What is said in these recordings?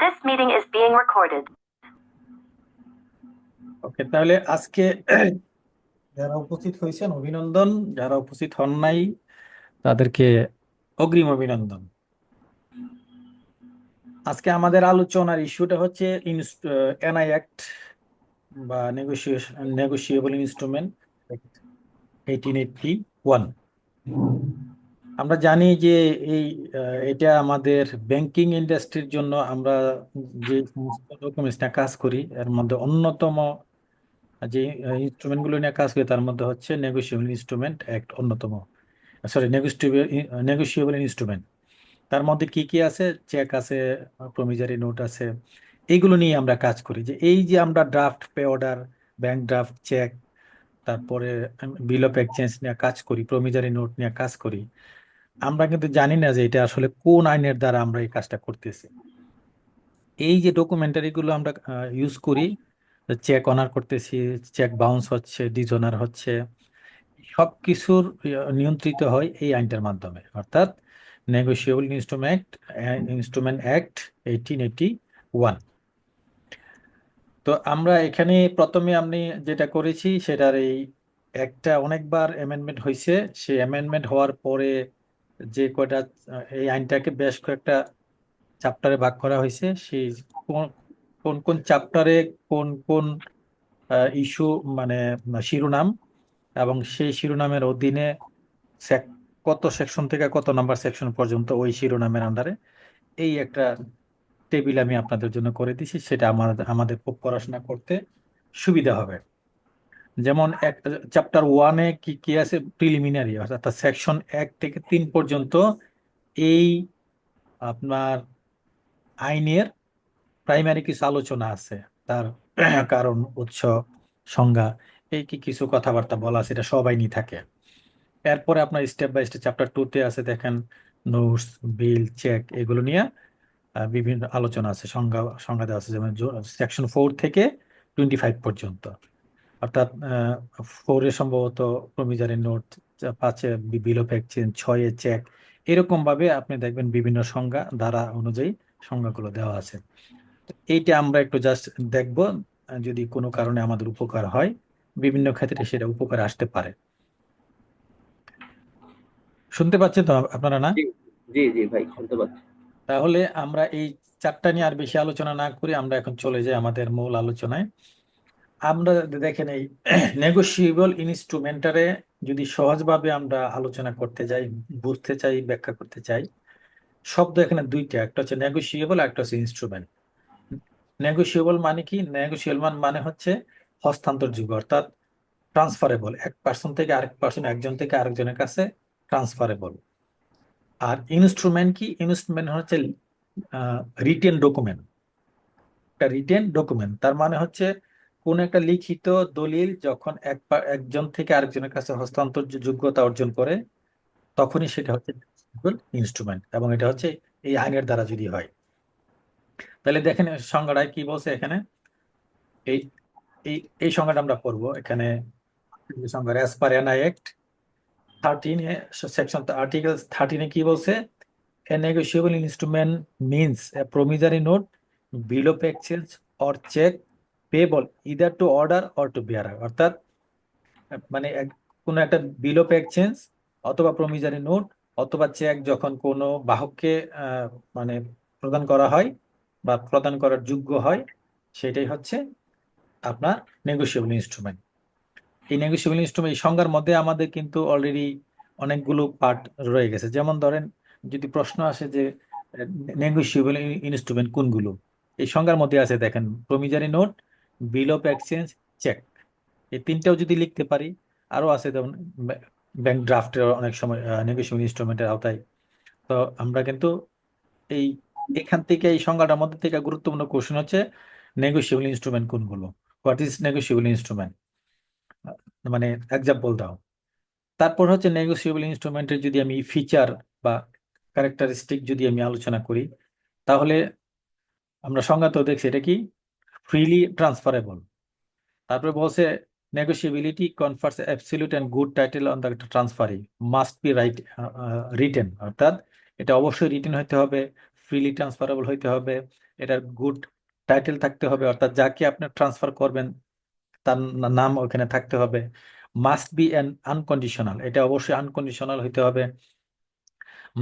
This meeting is being recorded. ওকে, তাহলে আজকে যারা উপস্থিত হয়েছেন অভিনন্দন, যারা উপস্থিত হন নাই তাদেরকে অগ্রিম অভিনন্দন। আজকে আমাদের আলোচনার ইস্যুটা হচ্ছে এনআই অ্যাক্ট বা নেগোশিয়েবল ইনস্ট্রুমেন্ট 1881। আমরা জানি যে এই এটা আমাদের ব্যাংকিং ইন্ডাস্ট্রির জন্য আমরা যে সমস্ত ডকুমেন্টস নিয়ে কাজ করি এর মধ্যে অন্যতম যে ইনস্ট্রুমেন্টগুলো নিয়ে কাজ করি তার মধ্যে হচ্ছে নেগোশিয়েবল ইনস্ট্রুমেন্ট অ্যাক্ট অন্যতম। Sorry, negotiable instrument. তার মধ্যে কি কি আছে? চেক আছে, প্রমিজারি নোট আছে। এইগুলো নিয়ে আমরা কাজ করি। যে এই যে আমরা draft, pay order, bank draft, cheque, তারপরে বিল অফ এক্সচেঞ্জ নিয়ে কাজ করি, প্রমিজারি নোট নিয়ে কাজ করি। আমরা কিন্তু জানি না যে এটা আসলে কোন আইনের দ্বারা আমরা এই কাজটা করতেছি। এই যে ডকুমেন্টারি গুলো আমরা ইউজ করি, চেক অনার করতেছি, চেক বাউন্স হচ্ছে, ডিজঅনার হচ্ছে, সবকিছুর নিয়ন্ত্রিত হয় এই আইনটার মাধ্যমে, অর্থাৎ নেগোশিয়েবল ইনস্ট্রুমেন্ট অ্যাক্ট 1881। তো আমরা এখানে প্রথমে আমি যেটা করেছি সেটার এই একটা অনেকবার অ্যামেন্ডমেন্ট হয়েছে। সেই অ্যামেন্ডমেন্ট হওয়ার পরে যে কয়টা এই আইনটাকে বেশ কয়েকটা চ্যাপ্টারে ভাগ করা হয়েছে। সেই কোন কোন কোন চ্যাপ্টারে কোন কোন ইস্যু, মানে শিরোনাম, এবং সেই শিরোনামের অধীনে sec- কত সেকশন থেকে কত নাম্বার সেকশন পর্যন্ত ওই শিরোনামের আন্ডারে, এই একটা টেবিল আমি আপনাদের জন্য করে দিছি। সেটা আমাদের আমাদের খুব পড়াশোনা করতে সুবিধা হবে। যেমন এক চ্যাপ্টার ওয়ানে কি কি আছে, প্রিলিমিনারি, অর্থাৎ সেকশন 1 থেকে 3 পর্যন্ত এই আপনার আইনের প্রাইমারি কিছু আলোচনা আছে। তার কারণ, উৎস, সংজ্ঞা, এই কি কিছু কথাবার্তা বলা আছে, এটা সবাই নিয়ে থাকে। এরপরে আপনার স্টেপ বাই স্টেপ চ্যাপ্টার 2-তে আছে দেখেন নোটস, বিল, চেক, এগুলো নিয়ে বিভিন্ন আলোচনা আছে, সংজ্ঞা সংজ্ঞা দেওয়া আছে। যেমন সেকশন 4 থেকে 25 পর্যন্ত, অর্থাৎ 4-এ সম্ভবত প্রমিজারি নোট, 5-এ বিল অফ এক্সচেঞ্জ, 6-এ চেক। এরকম ভাবে আপনি দেখবেন বিভিন্ন সংজ্ঞা, ধারা অনুযায়ী সংজ্ঞাগুলো দেওয়া আছে। তো এইটা আমরা একটু জাস্ট দেখবো, যদি কোনো কারণে আমাদের উপকার হয়, বিভিন্ন ক্ষেত্রে সেটা উপকার আসতে পারে। শুনতে পাচ্ছেন তো আপনারা, না? জি জি জি ভাই, শুনতে পাচ্ছি। তাহলে আমরা এই চারটা নিয়ে আর বেশি আলোচনা না করি, আমরা এখন চলে যাই আমাদের মূল আলোচনায়। আমরা দেখেন এই নেগোশিয়েবল ইনস্ট্রুমেন্টারে যদি সহজভাবে আমরা আলোচনা করতে যাই, বুঝতে চাই, ব্যাখ্যা করতে চাই, শব্দ এখানে দুইটা, একটা হচ্ছে নেগোশিয়েবল, একটা হচ্ছে ইনস্ট্রুমেন্ট। নেগোশিয়েবল মানে কি? নেগোশিয়েবল মানে হচ্ছে হস্তান্তরযোগ্য, অর্থাৎ ট্রান্সফারেবল, এক পার্সন থেকে আরেক পার্সন, একজন থেকে আরেকজনের কাছে ট্রান্সফারেবল। আর ইনস্ট্রুমেন্ট কি? ইনস্ট্রুমেন্ট হচ্ছে রিটেন ডকুমেন্ট। একটা রিটেন ডকুমেন্ট তার মানে হচ্ছে কোন একটা লিখিত দলিল যখন একজন থেকে আরেকজনের কাছে হস্তান্তর যোগ্যতা অর্জন করে, তখনই সেটা হচ্ছে ইনস্ট্রুমেন্ট, এবং এটা হচ্ছে এই আইনের দ্বারা যদি হয়। তাহলে দেখেন সংজ্ঞাটায় কি বলছে এখানে। এই এই এই সংজ্ঞাটা আমরা পড়বো এখানে। সংজ্ঞা, as per NI act 13, section article 13 কি বলছে? A negotiable instrument means a promissory note, bill of exchange or check payable either to order or to bearer। অর্থাৎ মানে কোনো একটা বিল অফ এক্সচেঞ্জ অথবা প্রমিজারি নোট অথবা চেক যখন কোনো বাহককে আহ, মানে প্রদান করা হয় বা প্রদান করার যোগ্য হয়, সেটাই হচ্ছে আপনার নেগোশিয়েবল ইনস্ট্রুমেন্ট। এই নেগোশিয়েবল ইনস্ট্রুমেন্ট এই সংজ্ঞার মধ্যে আমাদের কিন্তু অলরেডি অনেকগুলো পার্ট রয়ে গেছে। যেমন ধরেন, যদি প্রশ্ন আসে যে নেগোশিয়েবল ইনস্ট্রুমেন্ট কোনগুলো, এই সংজ্ঞার মধ্যে আছে দেখেন promissory note, bill of exchange, cheque. এই তিনটাও যদি লিখতে পারি, আরো আছে যেমন ব্যাংক ড্রাফটের অনেক সময় নেগোশিয়েবল ইনস্ট্রুমেন্টের আওতায়। তো আমরা কিন্তু এই এখান থেকে, এই সংজ্ঞাটার মধ্যে থেকে গুরুত্বপূর্ণ কোশ্চেন হচ্ছে নেগোশিয়েবল ইনস্ট্রুমেন্ট কোনগুলো, হোয়াট ইজ নেগোশিয়েবল ইনস্ট্রুমেন্ট, মানে এক্সাম্পল দাও। তারপর হচ্ছে নেগোশিয়েবল ইনস্ট্রুমেন্টের যদি আমি ফিচার বা ক্যারেক্টারিস্টিক যদি আমি আলোচনা করি, তাহলে আমরা সংজ্ঞা তো দেখছি এটা কি, ফ্রিলি ট্রান্সফারেবল। তারপরে বলছে negotiability confers absolute and good title on the transferee, must be written, অর্থাৎ এটা অবশ্যই রিটেন হতে হবে, ফ্রিলি ট্রান্সফারেবল হইতে হবে, এটার গুড টাইটেল থাকতে হবে, অর্থাৎ যাকে আপনি ট্রান্সফার করবেন তার নাম ওখানে থাকতে হবে। মাস্ট বি অ্যান আনকন্ডিশনাল, এটা অবশ্যই আনকন্ডিশনাল হইতে হবে।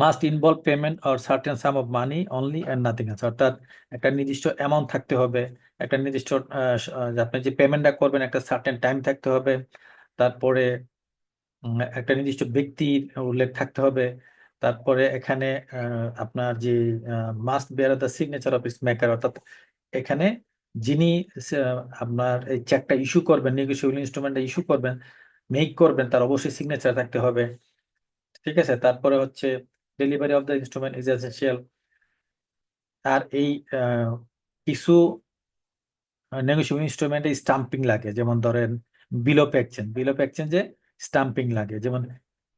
Must involve payment or certain sum of money only and nothing else, অর্থাৎ একটা নির্দিষ্ট অ্যামাউন্ট থাকতে হবে, একটা নির্দিষ্ট আপনি যে পেমেন্টটা করবেন একটা সার্টেন টাইম থাকতে হবে, তারপরে একটা নির্দিষ্ট ব্যক্তির উল্লেখ থাকতে হবে, তারপরে এখানে আপনার যে must bear the signature of its maker, অর্থাৎ এখানে যিনি আপনার এই চেকটা ইস্যু করবেন, নেগোশিয়েবল ইনস্ট্রুমেন্টটা ইস্যু করবেন, মেক করবেন, তার অবশ্যই সিগনেচার থাকতে হবে। ঠিক আছে, তারপরে হচ্ছে delivery of the instrument is essential. আর এই কিছু নেগোশিয়েবল ইনস্ট্রুমেন্টে স্টাম্পিং লাগে, যেমন ধরেন bill of exchange, bill of এক্সচেঞ্জে স্টাম্পিং লাগে, যেমন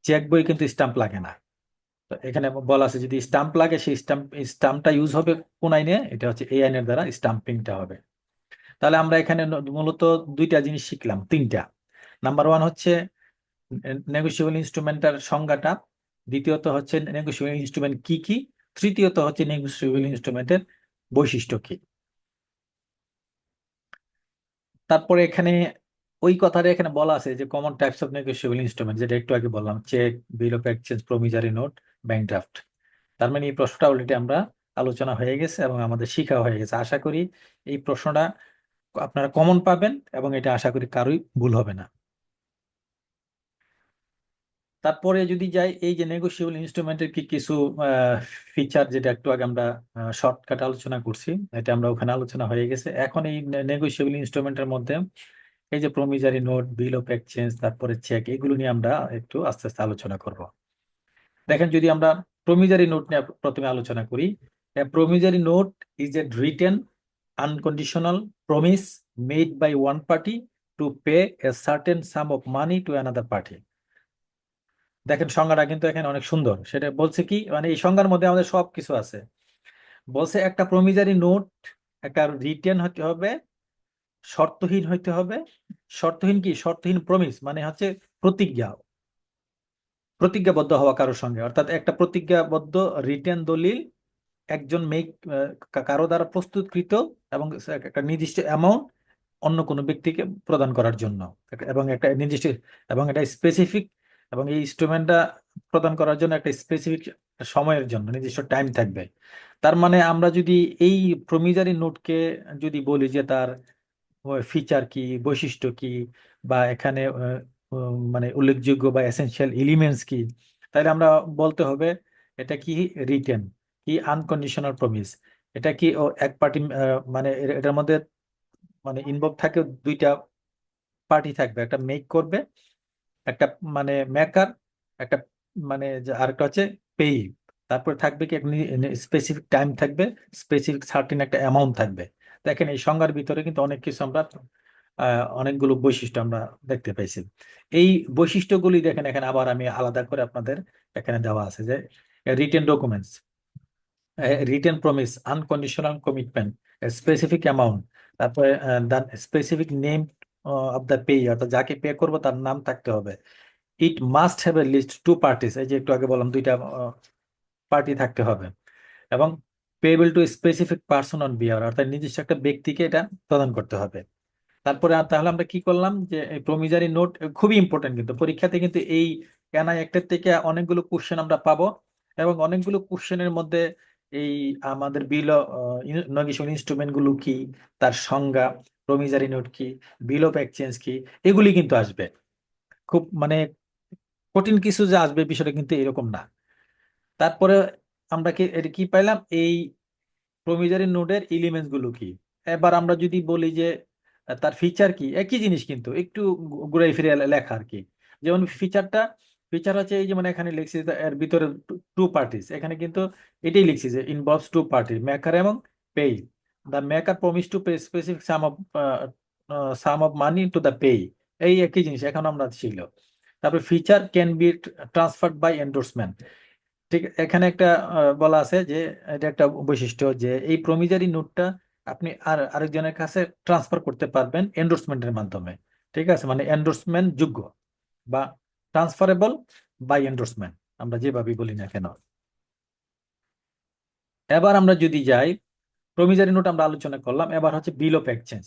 চেক বই কিন্তু স্টাম্প লাগে না। তো এখানে বলা আছে যদি স্টাম্প লাগে সেই স্টাম্পটা ইউজ হবে কোন আইনে, এটা হচ্ছে এই আইনের দ্বারা স্টাম্পিংটা হবে। তাহলে আমরা এখানে মূলত দুইটা জিনিস শিখলাম, তিনটা। নাম্বার ওয়ান হচ্ছে নেগোশিয়েবল ইনস্ট্রুমেন্টের সংজ্ঞাটা, দ্বিতীয়ত হচ্ছে নেগোশিয়েবল ইনস্ট্রুমেন্ট কি কি, তৃতীয়ত হচ্ছে নেগোশিয়েবল ইনস্ট্রুমেন্টের বৈশিষ্ট্য কি। তারপরে এখানে ওই কথাটা এখানে বলা আছে যে common types of negotiable instrument, যেটা একটু আগে বললাম, cheque, bill of exchange, promissory note, bank draft. তার মানে এই প্রশ্নটা অলরেডি আমরা আলোচনা হয়ে গেছে এবং আমাদের শিখা হয়ে গেছে। আশা করি এই প্রশ্নটা আপনারা কমন পাবেন এবং এটা আশা করি কারোই ভুল হবে না। তারপরে যদি যাই, এই যে নেগোশিয়েবল ইনস্ট্রুমেন্টের কি কিছু ফিচার, যেটা একটু আগে আমরা শর্টকাট আলোচনা করছি, এটা আমরা ওখানে আলোচনা হয়ে গেছে। এখন এই নেগোশিয়েবল ইনস্ট্রুমেন্টের মধ্যে এই যে promissory note, bill of exchange, তারপরে চেক, এগুলো নিয়ে আমরা একটু আস্তে আস্তে আলোচনা করব। দেখেন, যদি আমরা প্রমিজারি নোট নিয়ে প্রথমে আলোচনা করি, promissory note is a written unconditional promise made by one party to pay a certain sum of money to another party. দেখেন সংজ্ঞাটা কিন্তু এখানে অনেক সুন্দর। সেটা বলছে কি, মানে এই সংজ্ঞার মধ্যে আমাদের সব কিছু আছে। বলছে একটা প্রমিজারি নোট একটা রিটেন হতে হবে, শর্তহীন হইতে হবে। শর্তহীন কি? শর্তহীন প্রমিস মানে হচ্ছে প্রতিজ্ঞা, প্রতিজ্ঞাবদ্ধ হওয়া কারোর সঙ্গে, অর্থাৎ একটা প্রতিজ্ঞাবদ্ধ রিটেন দলিল একজন কারো দ্বারা প্রস্তুতকৃত এবং একটা নির্দিষ্ট অ্যামাউন্ট অন্য কোনো ব্যক্তিকে প্রদান করার জন্য, এবং একটা নির্দিষ্ট এবং এটা স্পেসিফিক, এবং এই ইনস্ট্রুমেন্টটা প্রদান করার জন্য একটা স্পেসিফিক সময়ের জন্য নির্দিষ্ট টাইম থাকবে। তার মানে আমরা যদি এই প্রমিজারি নোটকে যদি বলি যে তার ফিচার কি, বৈশিষ্ট্য কি, বা এখানে মানে উল্লেখযোগ্য বা এসেনশিয়াল এলিমেন্টস কি, তাহলে আমরা বলতে হবে এটা কি রিটেন, কি আনকন্ডিশনাল প্রমিস, এটা কি ও এক পার্টি, মানে এটার মধ্যে মানে ইনভলভ থাকে দুইটা পার্টি থাকবে, একটা মেক করবে, একটা মানে মেকার, একটা মানে আরেকটা হচ্ছে পেই। তারপরে থাকবে কি স্পেসিফিক টাইম থাকবে, স্পেসিফিক সার্টিন একটা অ্যামাউন্ট থাকবে। দেখেন এই সংজ্ঞার ভিতরে কিন্তু অনেক কিছু আমরা অনেকগুলো বৈশিষ্ট্য আমরা দেখতে পাইছি। এই বৈশিষ্ট্যগুলি দেখেন এখানে আবার আমি আলাদা করে আপনাদের এখানে দেওয়া আছে যে written documents, written promise, unconditional commitment, specific amount, তারপরে the specific name of the pay, অর্থাৎ যাকে পে করবো তার নাম থাকতে হবে। It must have a least two parties, এই যে একটু আগে বললাম দুইটা পার্টি থাকতে হবে, এবং payable two specific person on Bihar, অর্থাৎ নির্দিষ্ট একটা ব্যক্তিকে এটা প্রদান করতে হবে। তারপরে তাহলে আমরা কি করলাম যে এই প্রমিজারি নোট খুবই ইম্পর্টেন্ট, কিন্তু পরীক্ষাতে কিন্তু এই এনআই অ্যাক্টের থেকে অনেকগুলো কোশ্চেন আমরা পাবো, এবং অনেকগুলো কোশ্চেনের মধ্যে এই আমাদের বিল নেগোশিয়েবল ইনস্ট্রুমেন্ট গুলো কি, তার সংজ্ঞা, প্রমিজারি নোট কি, বিল অফ এক্সচেঞ্জ কি, এগুলি কিন্তু আসবে। খুব মানে কঠিন কিছু যে আসবে বিষয়টা কিন্তু এরকম না। তারপরে আমরা কি এটা কি পাইলাম, এই প্রমিজারি নোটের এলিমেন্টস গুলো কি। এবার আমরা যদি বলি যে তার ফিচার কি, একই জিনিস কিন্তু একটু ঘুরাই ফিরে লেখা আর কি। যেমন ফিচার হচ্ছে এই যেমন এখানে লিখছি যে এর ভিতরে টু পার্টিস, এখানে কিন্তু এটাই লিখছি যে ইনভলভস টু পার্টি, মেকার এবং payee. The maker promise to pay specific sum of money to the payee, এই একই জিনিস এখন আমরা ছিল। তারপরে feature can be transferred by endorsement. ঠিক, এখানে একটা বলা আছে যে এটা একটা বৈশিষ্ট্য যে এই প্রমিজারি নোটটা আপনি আরেকজনের কাছে ট্রান্সফার করতে পারবেন এন্ডোর্সমেন্টের মাধ্যমে। ঠিক আছে, মানে এন্ডোর্সমেন্ট যোগ্য বা ট্রান্সফারেবল বাই এন্ডোর্সমেন্ট, আমরা যেভাবেই বলি না কেন। এবার আমরা যদি যাই, প্রমিজারি নোট আমরা আলোচনা করলাম, এবার হচ্ছে বিল অফ এক্সচেঞ্জ।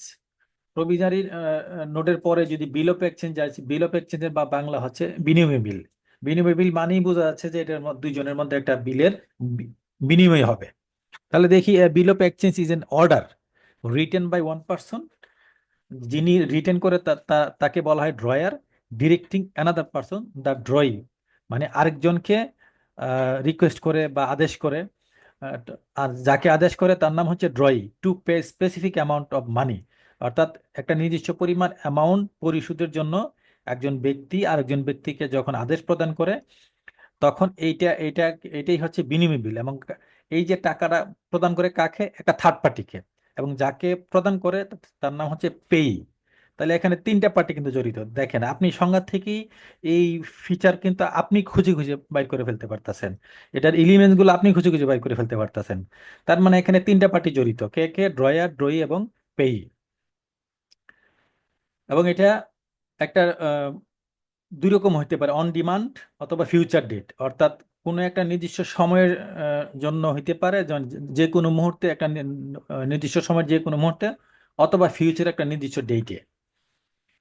প্রভিজারি নোটের পরে যদি বিল অফ এক্সচেঞ্জ আছে, বিল অফ এক্সচেঞ্জের বা বাংলা হচ্ছে বিনিময় বিল। বিনিময় বিল মানেই বোঝা যাচ্ছে যে এটার মধ্যে দুইজনের মধ্যে একটা বিলের বিনিময় হবে। তাহলে দেখি, bill of exchange is an order written by one person. যিনি রিটেন করে তাকে বলা হয় drawer, directing another person the drawing, মানে আরেকজনকে রিকোয়েস্ট করে বা আদেশ করে, আর যাকে আদেশ করে তার নাম হচ্ছে drawee, to pay specific amount of money. অর্থাৎ একটা নির্দিষ্ট পরিমাণ অ্যামাউন্ট পরিশোধের জন্য একজন ব্যক্তি আরেকজন ব্যক্তিকে যখন আদেশ প্রদান করে, তখন এইটাই হচ্ছে বিনিময় বিল। এবং এই যে টাকাটা প্রদান করে কাকে? একটা থার্ড পার্টিকে, এবং যাকে প্রদান করে তার নাম হচ্ছে পেই। তাহলে এখানে তিনটা পার্টি কিন্তু জড়িত। দেখেন, আপনি সংজ্ঞা থেকেই এই ফিচার কিন্তু আপনি খুঁজে খুঁজে বাইর করে ফেলতে পারতেছেন, এটার এলিমেন্টস গুলো আপনি খুঁজে খুঁজে বাইর করে ফেলতে পারতেছেন। তার মানে এখানে তিনটা পার্টি জড়িত, কে কে? ড্রয়ার, ড্রয়ি এবং পেই। এবং এটা একটা দুই রকম হতে পারে, অন ডিমান্ড অথবা ফিউচার ডেট। অর্থাৎ কোনো একটা নির্দিষ্ট সময়ের জন্য হইতে পারে, যে কোনো মুহূর্তে, একটা নির্দিষ্ট সময়ের যে কোনো মুহূর্তে, অথবা ফিউচার একটা নির্দিষ্ট ডেটে।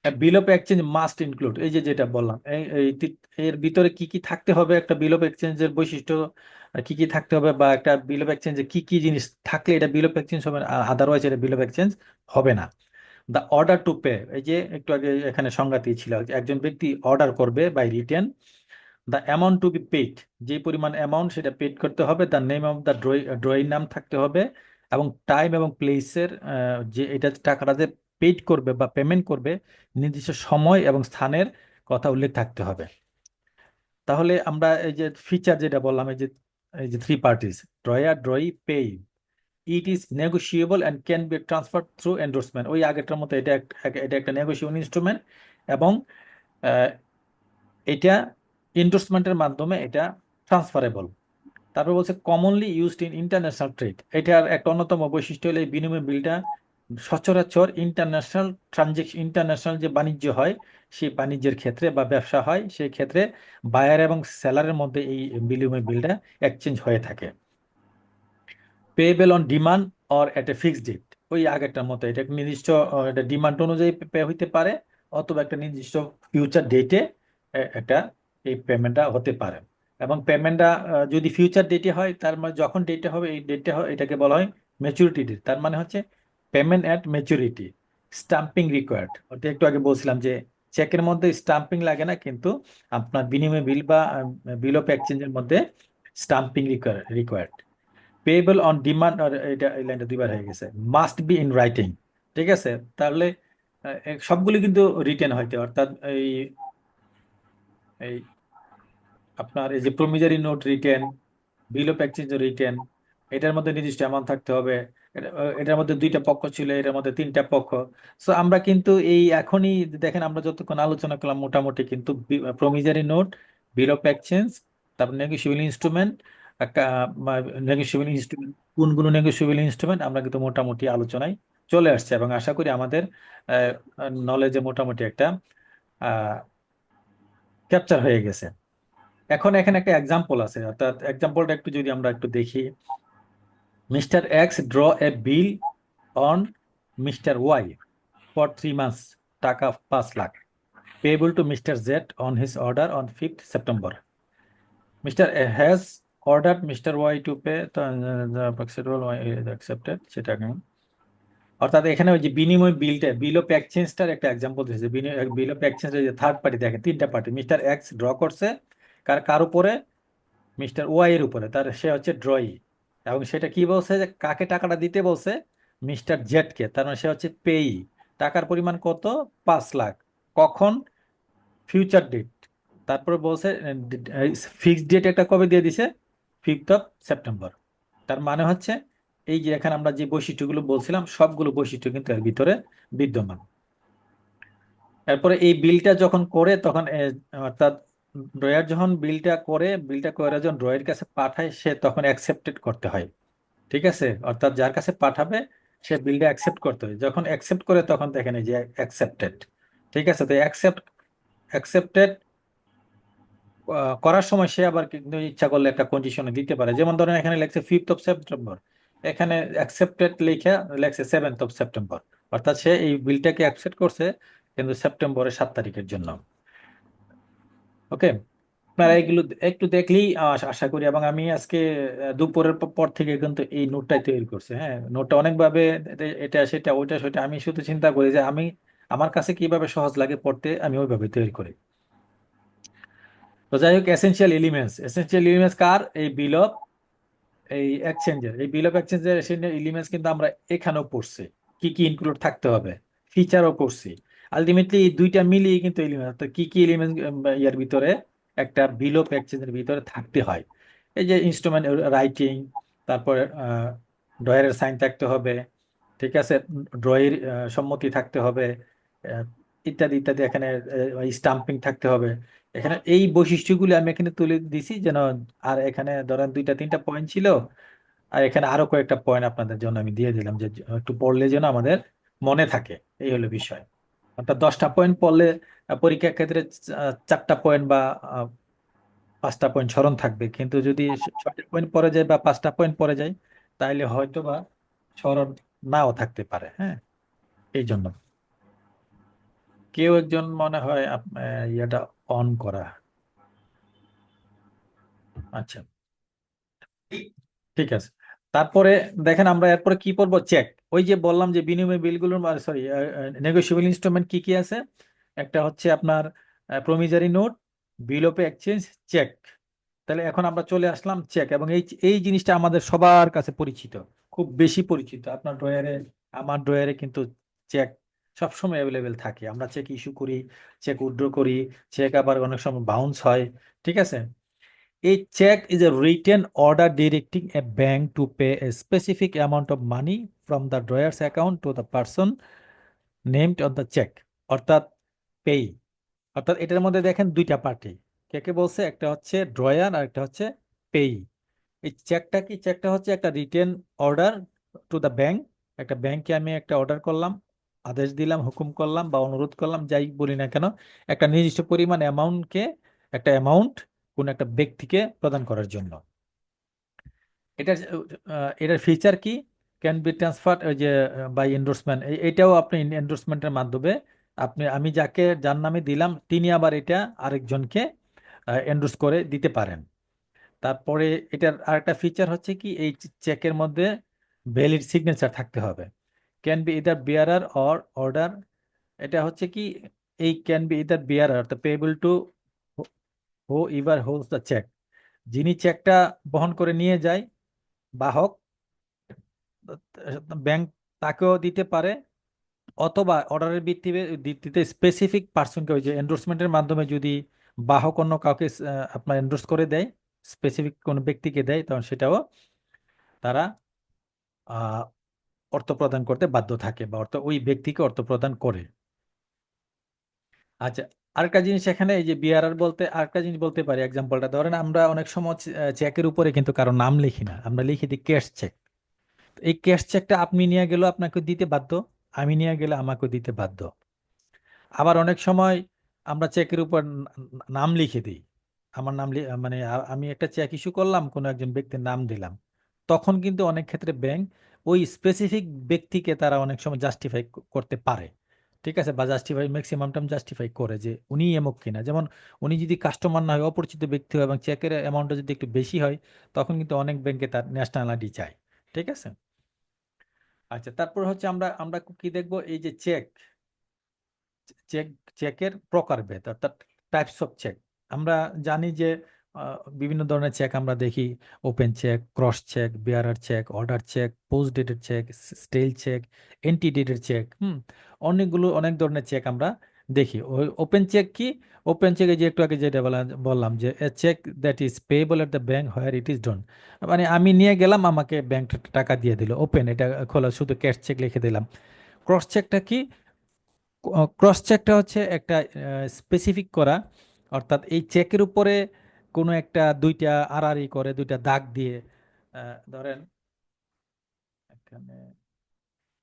বিল অফ এক্সচেঞ্জ মাস্ট ইনক্লুড, এই যে যেটা বললাম, এর ভিতরে কি কি থাকতে হবে, একটা বিল অফ এক্সচেঞ্জের বৈশিষ্ট্য কি কি থাকতে হবে, বা একটা বিল অফ এক্সচেঞ্জে কি কি জিনিস থাকলে এটা বিল অফ এক্সচেঞ্জ হবে, আদারওয়াইজ এটা বিল অফ এক্সচেঞ্জ হবে না। দ্য অর্ডার টু পে, এই যে একটু আগে এখানে সংজ্ঞাতে ছিল, একজন ব্যক্তি অর্ডার করবে by written. The amount to be paid, যে পরিমাণ অ্যামাউন্ট সেটা পেড করতে হবে। The name of the drawing নাম থাকতে হবে, এবং টাইম এবং প্লেসের, যে এটা টাকাটা যে পেইড করবে বা পেমেন্ট করবে, নির্দিষ্ট সময় এবং স্থানের কথা উল্লেখ থাকতে হবে। তাহলে আমরা এই যে ফিচার যেটা বললাম, এই যে three parties, drawer, drawee, payee, it is negotiable and can be transfer through endorsement. ওই আগেরটার মতো এটা একটা নেগোশিয়েবল ইনস্ট্রুমেন্ট, এবং আহ, এটা এন্ডোর্সমেন্টের মাধ্যমে এটা ট্রান্সফারেবল। তারপর বলছে commonly used in international trade. এটার একটা অন্যতম বৈশিষ্ট্য হলো এই বিনিময় বিলটা সচরাচর ইন্টারন্যাশনাল যে বাণিজ্য হয়, সেই বাণিজ্যের ক্ষেত্রে বা ব্যবসা হয়, সেই ক্ষেত্রে বায়ার এবং সেলারের মধ্যে এই বিনিময় বিলটা এক্সচেঞ্জ হয়ে থাকে। Payable on demand or at a fixed date, ওই আগেরটার মতো এটা একটা নির্দিষ্ট এটা ডিমান্ড অনুযায়ী পে হইতে পারে, অথবা একটা নির্দিষ্ট ফিউচার ডেটে একটা এই পেমেন্টটা হতে পারে। এবং পেমেন্টটা যদি ফিউচার ডেটে হয়, তার মানে যখন ডেটে হবে, এই ডেটে এটাকে বলা হয় ম্যাচুরিটি ডেট। তার মানে হচ্ছে payment at maturity. Stamping required, ওটা একটু আগে বলছিলাম যে চেকের মধ্যে স্টাম্পিং লাগে না, কিন্তু আপনার বিনিময় বিল বা বিল অফ এক্সচেঞ্জের মধ্যে stamping required. Payable on demand, আর এটা এই লাইনটা দুইবার হয়ে গেছে। মাস্ট বি ইন রাইটিং, ঠিক আছে। তাহলে সবগুলি কিন্তু রিটেন হইতে, অর্থাৎ এই এই আপনার এই যে promissory note written, bill of exchange written, এটার মধ্যে নির্দিষ্ট অ্যামাউন্ট থাকতে হবে। এটার মধ্যে দুইটা পক্ষ ছিল, এটার মধ্যে তিনটা পক্ষ। সো আমরা কিন্তু এই এখনই দেখেন, আমরা যতক্ষণ আলোচনা করলাম মোটামুটি কিন্তু প্রমিজারি নোট, বিল অফ এক্সচেঞ্জ, তারপর নেগোশিয়েবল ইনস্ট্রুমেন্ট, নেগোশিয়েবল ইনস্ট্রুমেন্ট, কোনগুলো নেগোশিয়েবল ইনস্ট্রুমেন্ট, আমরা কিন্তু মোটামুটি আলোচনায় চলে আসছে, এবং আশা করি আমাদের নলেজে মোটামুটি একটা ক্যাপচার হয়ে গেছে। এখন এখানে একটা এক্সাম্পল আছে, অর্থাৎ এক্সাম্পলটা একটু যদি আমরা একটু দেখি। Mister X draw a bill on mister Y for 3 months, টাকা 5 lakh, payable to mister Z on his order on 5th September. Mister has order mister Y to pay accepted, সেটা কেমন? অর্থাৎ এখানে ওই যে বিনিময় বিলটা, বিল অফ এক্সচেঞ্জটার একটা এক্সাম্পল দিয়েছে। বিল অফ এক্সচেঞ্জ, যে থার্ড পার্টি, দেখেন তিনটা পার্টি, মিস্টার এক্স ড্র করছে কার উপরে? মিস্টার ওয়াই এর উপরে, তার সে হচ্ছে ড্রয়ি। এবং সেটা কি বলছে, যে কাকে টাকাটা দিতে বলছে? মিস্টার জেডকে, তার মানে সে হচ্ছে পেই। টাকার পরিমাণ কত? 5 লাখ। কখন? Future date. তারপরে বলছে ফিক্সড ডেট একটা কবে দিয়ে দিছে? 5th September। তার মানে হচ্ছে এই যে এখানে আমরা যে বৈশিষ্ট্যগুলো বলছিলাম, সবগুলো বৈশিষ্ট্য কিন্তু এর ভিতরে বিদ্যমান। এরপরে এই বিলটা যখন করে, তখন অর্থাৎ ড্রয়ার যখন বিলটা করে যখন ড্রয়ের কাছে পাঠায়, সে তখন অ্যাকসেপ্টেড করতে হয়, ঠিক আছে। অর্থাৎ যার কাছে পাঠাবে সে বিলটা অ্যাকসেপ্ট করতে হয়, যখন অ্যাকসেপ্ট করে তখন দেখেন এই যে অ্যাকসেপ্টেড, ঠিক আছে। তো অ্যাকসেপ্টেড করার সময় সে আবার কিন্তু ইচ্ছা করলে একটা কন্ডিশনে দিতে পারে। যেমন ধরেন এখানে লেখছে 5th অফ সেপ্টেম্বর, এখানে অ্যাকসেপ্টেড লিখে লেখছে 7th অফ সেপ্টেম্বর, অর্থাৎ সে এই বিলটাকে অ্যাকসেপ্ট করছে কিন্তু সেপ্টেম্বরের 7 তারিখের জন্য। ওকে, আপনারা এগুলো একটু দেখলেই আশা করি। এবং আমি আজকে দুপুরের পর থেকে কিন্তু এই নোটটাই তৈরি করছি। হ্যাঁ, নোটটা অনেকভাবে এটা সেটা ওইটা সেটা আমি শুধু চিন্তা করি যে আমি আমার কাছে কিভাবে সহজ লাগে পড়তে, আমি ওইভাবে তৈরি করি। তো যাই হোক, এসেনশিয়াল এলিমেন্টস কার? এই বিল অফ এই বিল অফ এক্সচেঞ্জের এলিমেন্টস কিন্তু আমরা এখানেও পড়ছি, কি কি ইনক্লুড থাকতে হবে, ফিচারও পড়ছি। আলটিমেটলি এই দুইটা মিলিয়ে কিন্তু এলিমেন্ট, কি কি এলিমেন্ট ইয়ার ভিতরে একটা বিল অফ এক্সচেঞ্জের ভিতরে থাকতে হয়। এই যে ইনস্ট্রুমেন্ট রাইটিং, তারপরে ড্রয়ারের সাইন থাকতে হবে, ঠিক আছে, ড্রয়ের সম্মতি থাকতে হবে, আহ, ইত্যাদি ইত্যাদি। এখানে স্টাম্পিং থাকতে হবে। এখানে এই বৈশিষ্ট্যগুলি আমি এখানে তুলে দিছি যেন। আর এখানে ধরেন 2-3টা পয়েন্ট ছিল, আর এখানে আরো কয়েকটা পয়েন্ট আপনাদের জন্য আমি দিয়ে দিলাম যে একটু পড়লে যেন আমাদের মনে থাকে। এই হলো বিষয়। অর্থাৎ 10টা পয়েন্ট পড়লে পরীক্ষার ক্ষেত্রে 4টা পয়েন্ট বা 5টা পয়েন্ট স্মরণ থাকবে। কিন্তু যদি 6টা পয়েন্ট পড়ে যায় বা 5টা পয়েন্ট পড়ে যায়, তাহলে হয়তো বা স্মরণ নাও থাকতে পারে। হ্যাঁ, এই জন্য কেউ একজন মনে হয় ইয়েটা অন করা। আচ্ছা, ঠিক আছে। তারপরে দেখেন আমরা এরপরে কি করবো, চেক। ওই যে বললাম যে বিনিময় বিলগুলোর, সরি, নেগোশিয়েবল ইনস্ট্রুমেন্ট কি কি আছে। একটা হচ্ছে আপনার promissory note, bill of exchange, cheque. তাহলে এখন আমরা চলে আসলাম চেক, এবং এই এই জিনিসটা আমাদের সবার কাছে পরিচিত, খুব বেশি পরিচিত। আপনার ড্রয়ারে, আমার ড্রয়ারে কিন্তু চেক সবসময় অ্যাভেলেবেল থাকে। আমরা চেক ইস্যু করি, চেক উইথড্র করি, চেক আবার অনেক সময় বাউন্স হয়। ঠিক আছে। A check is a written order directing a bank to pay a specific amount of money from the drawer's account to the person named on the check, অর্থাৎ পেই। অর্থাৎ এটার মধ্যে দেখেন দুইটা পার্টি, কে কে বলছে, একটা হচ্ছে ড্রয়ার আর একটা হচ্ছে পেই। এই চেকটা কি? চেকটা হচ্ছে একটা written order to the bank. একটা ব্যাংকে আমি একটা অর্ডার করলাম, আদেশ দিলাম, হুকুম করলাম বা অনুরোধ করলাম, যাই বলি না কেন, একটা নির্দিষ্ট পরিমাণ অ্যামাউন্টকে, একটা অ্যামাউন্ট কোন একটা ব্যক্তিকে প্রদান করার জন্য। এটার এটার ফিচার কি? ক্যান বি ট্রান্সফার, ওই যে বাই এন্ডোর্সমেন্ট। এটাও আপনি এন্ডোর্সমেন্টের মাধ্যমে আমি যার নামে দিলাম তিনি আবার এটা আরেকজনকে এন্ডোর্স করে দিতে পারেন। তারপরে এটার আরেকটা ফিচার হচ্ছে কি, এই চেকের মধ্যে ভ্যালিড সিগনেচার থাকতে হবে। Can be either bearer or order. এটা হচ্ছে কি, এই ক্যান বি ইদার বিয়ারার অর্থাৎ payable to whoever holds the cheque, যিনি চেকটা বহন করে নিয়ে যায়, বাহক, ব্যাংক তাকেও দিতে পারে, অথবা অর্ডারের ভিত্তিতে স্পেসিফিক পার্সনকে, ওই যে এন্ডোর্সমেন্টের মাধ্যমে যদি বাহক অন্য কাউকে আপনার এন্ডোর্স করে দেয়, স্পেসিফিক কোনো ব্যক্তিকে দেয়, তখন সেটাও তারা আহ, অর্থ প্রদান করতে বাধ্য থাকে, বা ওই ব্যক্তিকে অর্থ প্রদান করে। আচ্ছা, আরেকটা জিনিস এখানে, এই যে বিআরআর বলতে আরেকটা জিনিস বলতে পারি। এক্সাম্পলটা ধরেন, আমরা অনেক সময় চেকের উপরে কিন্তু কারো নাম লিখি না, আমরা লিখি দিই ক্যাশ চেক। এই ক্যাশ চেকটা আপনি নিয়ে গেলেও আপনাকে দিতে বাধ্য, আমি নিয়ে গেলে আমাকে দিতে বাধ্য। আবার অনেক সময় আমরা চেকের উপর নাম লিখে দিই। আমার নাম মানে আমি একটা চেক ইস্যু করলাম, কোনো একজন ব্যক্তির নাম দিলাম, তখন কিন্তু অনেক ক্ষেত্রে ব্যাংক ওই স্পেসিফিক ব্যক্তিকে তারা অনেক সময় জাস্টিফাই করতে পারে। ঠিক আছে, বা জাস্টিফাই, ম্যাক্সিমাম টাইম জাস্টিফাই করে যে উনি এমক কিনা। যেমন উনি যদি কাস্টমার না হয়, অপরিচিত ব্যক্তি হয়, এবং চেকের অ্যামাউন্টটা যদি একটু বেশি হয়, তখন কিন্তু অনেক ব্যাংকে তার ন্যাশনাল আইডি চায়। ঠিক আছে। আচ্ছা, তারপর হচ্ছে আমরা আমরা কি দেখবো, এই যে চেক, চেক চেকের প্রকারভেদ, অর্থাৎ টাইপস অফ চেক। আমরা জানি যে বিভিন্ন ধরনের চেক আমরা দেখি, open cheque, cross cheque, bearer cheque, order cheque, post dated cheque, stale cheque, ante dated cheque. অনেক ধরনের চেক আমরা দেখি। ওই ওপেন চেক কি? ওপেন চেকে যে একটু আগে যেটা বললাম যে a cheque that is payable at the bank where it is drawn, মানে আমি নিয়ে গেলাম, আমাকে ব্যাংক টাকা দিয়ে দিল, ওপেন, এটা খোলা, শুধু ক্যাশ চেক লিখে দিলাম। ক্রস চেকটা কি? ক্রস চেকটা হচ্ছে একটা স্পেসিফিক করা, অর্থাৎ এই চেকের উপরে কোনো একটা দুইটা আড়াআড়ি করে দুইটা দাগ দিয়ে, ধরেন এখানে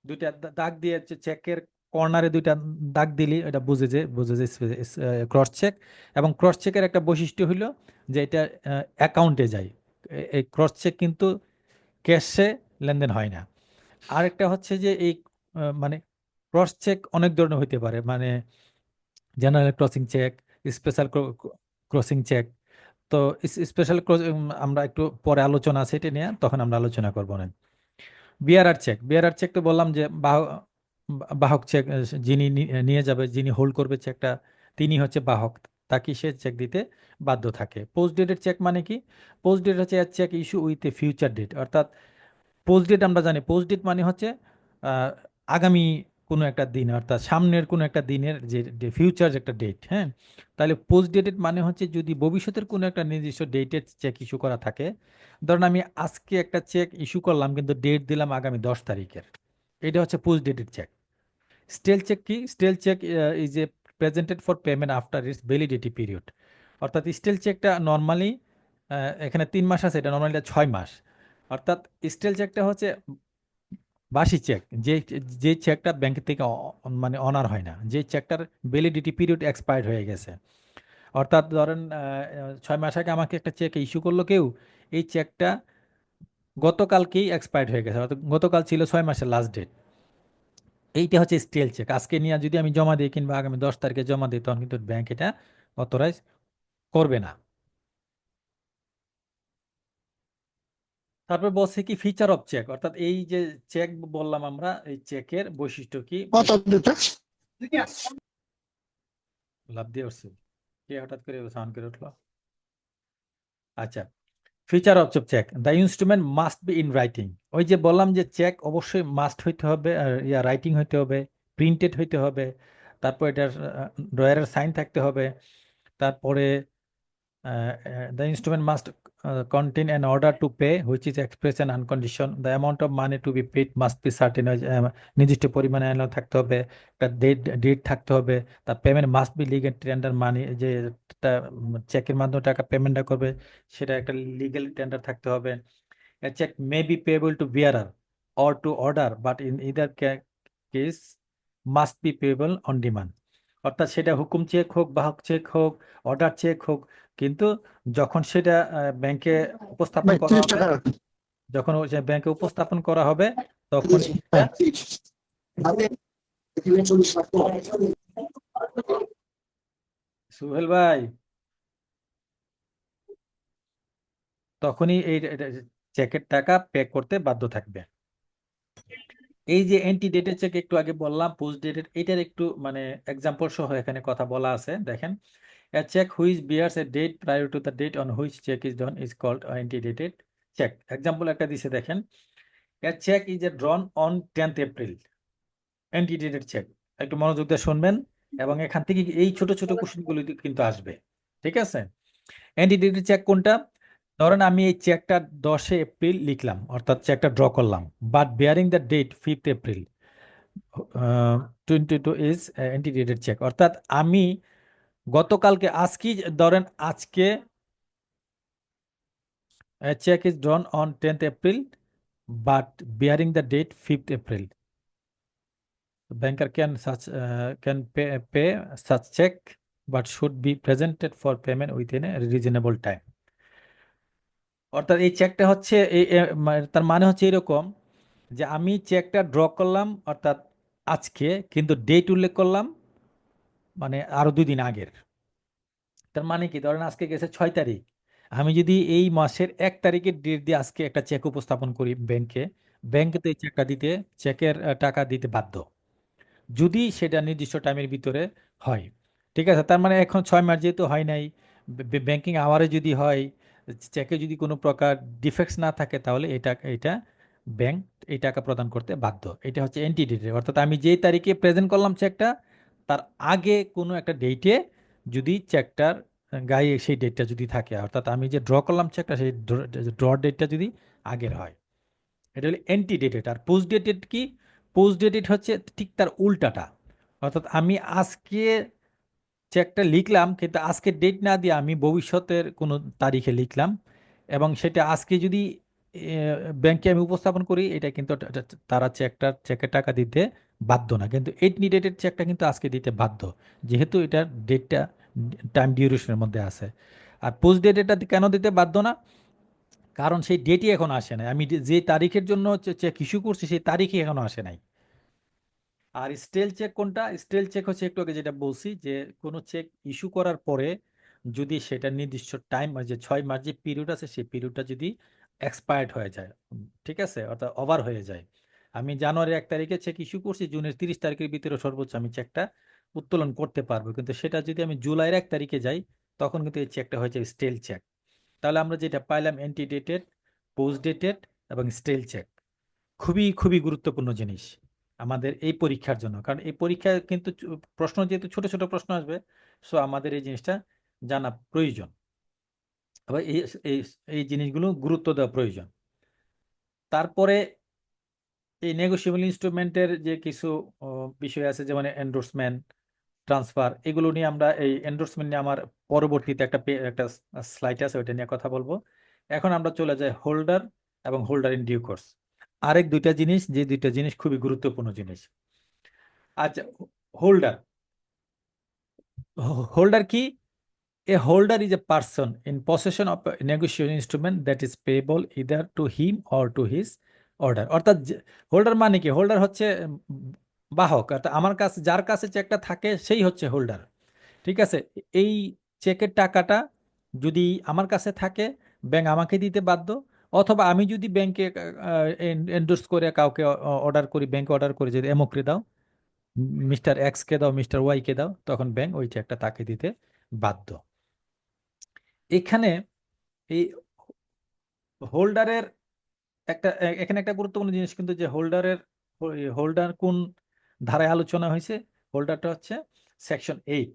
দুইটা দাগ দিয়ে চেকের কর্নারে দুইটা দাগ দিলি এটা বুঝে যে ক্রস চেক। এবং ক্রস চেকের একটা বৈশিষ্ট্য হলো যে এটা অ্যাকাউন্টে যায়। এই ক্রস চেক কিন্তু ক্যাশে লেনদেন হয় না। আরেকটা হচ্ছে যে এই মানে ক্রস চেক অনেক ধরনের হইতে পারে, মানে general crossing cheque, special crossing cheque. তো স্পেশাল আমরা একটু পরে আলোচনা আছে এটা নিয়ে, তখন আমরা আলোচনা করবো না। বিআরআর চেক তো বললাম যে বাহক চেক, যিনি নিয়ে যাবে, যিনি হোল্ড করবে চেকটা, তিনি হচ্ছে বাহক, তাকে সে চেক দিতে বাধ্য থাকে। পোস্ট ডেটেড চেক মানে কি? পোস্ট ডেট হচ্ছে cheque issue with a future date. অর্থাৎ পোস্ট ডেট আমরা জানি, পোস্ট ডেট মানে হচ্ছে আহ, আগামী কোনো একটা দিন, অর্থাৎ সামনের কোনো একটা দিনের যে ফিউচার একটা ডেট। হ্যাঁ, তাহলে পোস্ট ডেটেড মানে হচ্ছে যদি ভবিষ্যতের কোনো একটা নির্দিষ্ট ডেটের চেক ইস্যু করা থাকে। ধরুন আমি আজকে একটা চেক ইস্যু করলাম কিন্তু ডেট দিলাম আগামী 10 তারিখের, এটা হচ্ছে post dated cheque. Stale cheque কি? Stale cheque is a presented for payment after its validity period. অর্থাৎ স্টেল চেকটা নর্মালি, এখানে 3 মাস আছে, এটা নর্মালি 6 মাস। অর্থাৎ স্টেল চেকটা হচ্ছে বাসি চেক, যে যে চেকটা ব্যাংক থেকে মানে অনার হয় না, যে চেকটার ভ্যালিডিটি পিরিয়ড এক্সপায়ার্ড হয়ে গেছে। অর্থাৎ ধরেন 6 মাস আগে আমাকে একটা চেক ইস্যু করলো কেউ, এই চেকটা গতকালকেই এক্সপায়ার্ড হয়ে গেছে, অর্থাৎ গতকাল ছিল 6 মাসের লাস্ট ডেট। এইটা হচ্ছে স্টেল চেক। আজকে নিয়ে যদি আমি জমা দিই কিংবা আগামী 10 তারিখে জমা দিই, তখন কিন্তু ব্যাংক এটা অথরাইজ করবে না। তারপর বলছে কি ফিচার অফ চেক, অর্থাৎ এই যে চেক বললাম আমরা, এই চেকের বৈশিষ্ট্য কি? লাভ দিয়ে উঠছে, কে হঠাৎ করে সাউন্ড করে উঠলো? আচ্ছা, feature of cheque, the instrument must be in writing. ওই যে বললাম যে চেক অবশ্যই মাস্ট হইতে হবে, রাইটিং হইতে হবে, প্রিন্টেড হইতে হবে, তারপর এটার ড্রয়ারের সাইন থাকতে হবে। তারপরে the instrument must contain an order to pay which is express and unconditional. The amount of money to be paid must be certain. নির্দিষ্ট পরিমাণে থাকতে হবে, একটা ডেট থাকতে হবে। তার payment must be legal tender, money যে চেকের মাধ্যমে টাকা পেমেন্টটা করবে সেটা একটা লিগ্যাল টেন্ডার থাকতে হবে। A check may be payable to bearer or to order, but in either case must be payable on demand. অর্থাৎ সেটা হুকুম চেক হোক, বাহক চেক হোক, অর্ডার চেক হোক, কিন্তু যখন সেটা ব্যাংকে উপস্থাপন করা হবে, যখন ব্যাংকে উপস্থাপন করা হবে, তখন সেটা সুহেল ভাই, তখনই এই চেকের টাকা পে করতে বাধ্য থাকবে। এই যে অ্যান্টি ডেটেড চেক একটু আগে বললাম, পোস্ট ডেটেড, এটার একটু মানে এক্সাম্পল সহ এখানে কথা বলা আছে, দেখেন। A check which bears a date prior to the date on which check is done is called antedated check. Example একটা দিছে, দেখেন। A check is a drawn on 10th April. Antedated check. একটু মনোযোগ দিয়ে শুনবেন, এবং এখান থেকে এই ছোট ছোট কোশ্চেনগুলো কিন্তু আসবে। ঠিক আছে? অ্যান্টিডেটেড চেক কোনটা? ধরেন আমি এই চেকটা 10 এপ্রিল লিখলাম, অর্থাৎ চেকটা ড্র করলাম, but bearing the date 5th April 22 is antedated cheque. অর্থাৎ আমি গতকালকে, আজকে ধরেন আজকে a check is drawn on 10th April but bearing the date 5th April. The banker can pay such check but should be presented for payment within a reasonable time. অর্থাৎ এই চেকটা হচ্ছে তার মানে হচ্ছে এরকম যে আমি চেকটা ড্র করলাম অর্থাৎ আজকে, কিন্তু ডেট উল্লেখ করলাম মানে আরো 2 দিন আগের। তার মানে কি, ধরেন আজকে গেছে 6 তারিখ, আমি যদি এই মাসের 1 তারিখের ডেট দিয়ে আজকে একটা চেক উপস্থাপন করি ব্যাংকে, ব্যাংকে তো এই চেকটা দিতে, চেকের টাকা দিতে বাধ্য, যদি সেটা নির্দিষ্ট টাইমের ভিতরে হয়। ঠিক আছে? তার মানে এখন 6 মাস যেহেতু হয় নাই, ব্যাংকিং আওয়ারে যদি হয়, চেকে যদি কোনো প্রকার ডিফেক্টস না থাকে, তাহলে এটা ব্যাংক এই টাকা প্রদান করতে বাধ্য। এটা হচ্ছে অ্যান্টিডেটেড, অর্থাৎ আমি যেই তারিখে প্রেজেন্ট করলাম চেকটা, তার আগে কোনো একটা ডেটে যদি চেকটার গায়ে সেই ডেটটা যদি থাকে, অর্থাৎ আমি যে ড্র করলাম চেকটা, সেই ড্র ডেটটা যদি আগের হয়, এটা হলো অ্যান্টিডেটেড। আর পোস্ট ডেটেড কি? পোস্ট ডেটেড হচ্ছে ঠিক তার উল্টাটা। অর্থাৎ আমি আজকে চেকটা লিখলাম কিন্তু আজকে ডেট না দিয়ে আমি ভবিষ্যতের কোনো তারিখে লিখলাম, এবং সেটা আজকে যদি ব্যাংকে আমি উপস্থাপন করি, এটা কিন্তু তারা চেকের টাকা দিতে বাধ্য না, কিন্তু 8 ডেটের চেকটা কিন্তু আজকে দিতে বাধ্য, যেহেতু এটার ডেটটা টাইম ডিউরেশনের মধ্যে আছে। আর পোস্ট ডেট এটা কেন দিতে বাধ্য না? কারণ সেই ডেটই এখন আসে নাই, আমি যে তারিখের জন্য চেক ইস্যু করছি সেই তারিখই এখনো আসে নাই। আর স্টেল চেক কোনটা? স্টেল চেক হচ্ছে একটু আগে যেটা বলছি, যে কোনো চেক ইস্যু করার পরে যদি সেটা নির্দিষ্ট টাইম, যে 6 মাস যে পিরিয়ড আছে সেই পিরিয়ডটা যদি এক্সপায়ার্ড হয়ে যায়, ঠিক আছে, অর্থাৎ ওভার হয়ে যায়। আমি জানুয়ারি 1 তারিখে চেক ইস্যু করছি, জুনের 30 তারিখের ভিতরে সর্বোচ্চ আমি চেকটা উত্তোলন করতে পারবো, কিন্তু সেটা যদি আমি জুলাইয়ের 1 তারিখে যাই, তখন কিন্তু এই চেকটা হয়ে যায় স্টেল চেক। তাহলে আমরা যেটা পাইলাম অ্যান্টিডেটেড, পোস্ট ডেটেড এবং স্টেল চেক, খুবই খুবই গুরুত্বপূর্ণ জিনিস আমাদের এই পরীক্ষার জন্য, কারণ এই পরীক্ষায় কিন্তু প্রশ্ন যেহেতু ছোট ছোট প্রশ্ন আসবে, সো আমাদের এই জিনিসটা জানা প্রয়োজন, আবার এই এই এই জিনিসগুলো গুরুত্ব দেওয়া প্রয়োজন। তারপরে এই নেগোশিয়েবল ইনস্ট্রুমেন্টের যে কিছু বিষয় আছে, যেমন এন্ডোর্সমেন্ট, ট্রান্সফার, এগুলো নিয়ে আমরা এই এন্ডোর্সমেন্ট নিয়ে আমার পরবর্তীতে একটা স্লাইড আছে, ওইটা নিয়ে কথা বলবো। এখন আমরা চলে যাই হোল্ডার এবং হোল্ডার ইন ডিউ কোর্স, আরেক দুইটা জিনিস, যে দুইটা জিনিস খুবই গুরুত্বপূর্ণ জিনিস। আচ্ছা, হোল্ডার, হোল্ডার কি? A holder is a person in possession of a negotiable instrument that is payable either to him or to his order। অর্থাৎ হোল্ডার মানে কি? হোল্ডার হচ্ছে বাহক, অর্থাৎ আমার কাছে যার কাছে চেকটা থাকে সেই হচ্ছে হোল্ডার, ঠিক আছে। এই চেকের টাকাটা যদি আমার কাছে থাকে, ব্যাংক আমাকে দিতে বাধ্য, অথবা আমি যদি ব্যাংকে এন্ডোর্স করে কাউকে অর্ডার করি, ব্যাংকে অর্ডার করি যে এমকে দাও, মিস্টার এক্স কে দাও, মিস্টার ওয়াই কে দাও, তখন ব্যাংক ওই চেকটা তাকে দিতে বাধ্য। এখানে এই হোল্ডারের এখানে একটা গুরুত্বপূর্ণ জিনিস কিন্তু, যে হোল্ডার কোন ধারায় আলোচনা হয়েছে, হোল্ডারটা হচ্ছে সেকশন 8,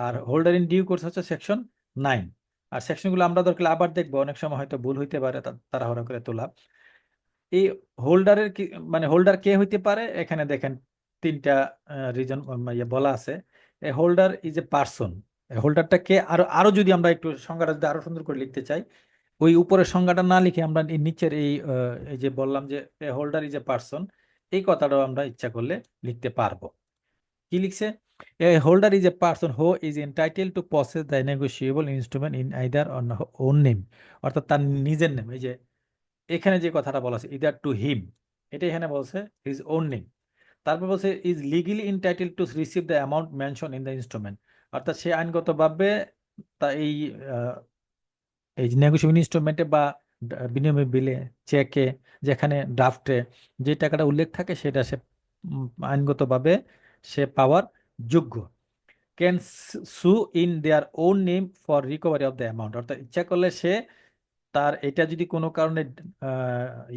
আর হোল্ডার ইন ডিউ কোর্স হচ্ছে সেকশন 9। আর সেকশনগুলো আমরা দরকার আবার দেখবো, অনেক সময় হয়তো ভুল হইতে পারে, তাড়াহুড়া করে তোলা। এই হোল্ডারের কি মানে, হোল্ডার কে হইতে পারে? এখানে দেখেন তিনটা রিজন বলা আছে। A holder is a person. হোল্ডারটা কে? আরো আরো যদি আমরা একটু সংজ্ঞাটা যদি আরো সুন্দর করে লিখতে চাই, ওই উপরের সংজ্ঞাটা না লিখে আমরা এই নিচের এই যে বললাম যে হোল্ডার ইজ এ পার্সন, এই কথাটাও আমরা ইচ্ছা করলে লিখতে পারবো। কি লিখছে? A holder is a person who is entitle to possess the negotiable instrument in either on own name, অর্থাৎ তার নিজের নেম। এই যে এখানে যে কথাটা বলা আছে ইদার টু হিম, এটা এখানে বলছে হিজ ওন নেম। তারপর বলছে is legally entitle to receive the amount mention in the instrument, অর্থাৎ সে আইনগতভাবে তা এই নেগোশিয়েবল ইনস্ট্রুমেন্টে বা বিনিময় বিলে, চেকে, যেখানে ড্রাফটে যে টাকাটা উল্লেখ থাকে সেটা সে আইনগতভাবে সে পাওয়ার যোগ্য। ক্যান সু in their own name for recovery of the amount, অর্থাৎ ইচ্ছা করলে সে তার এটা যদি কোনো কারণে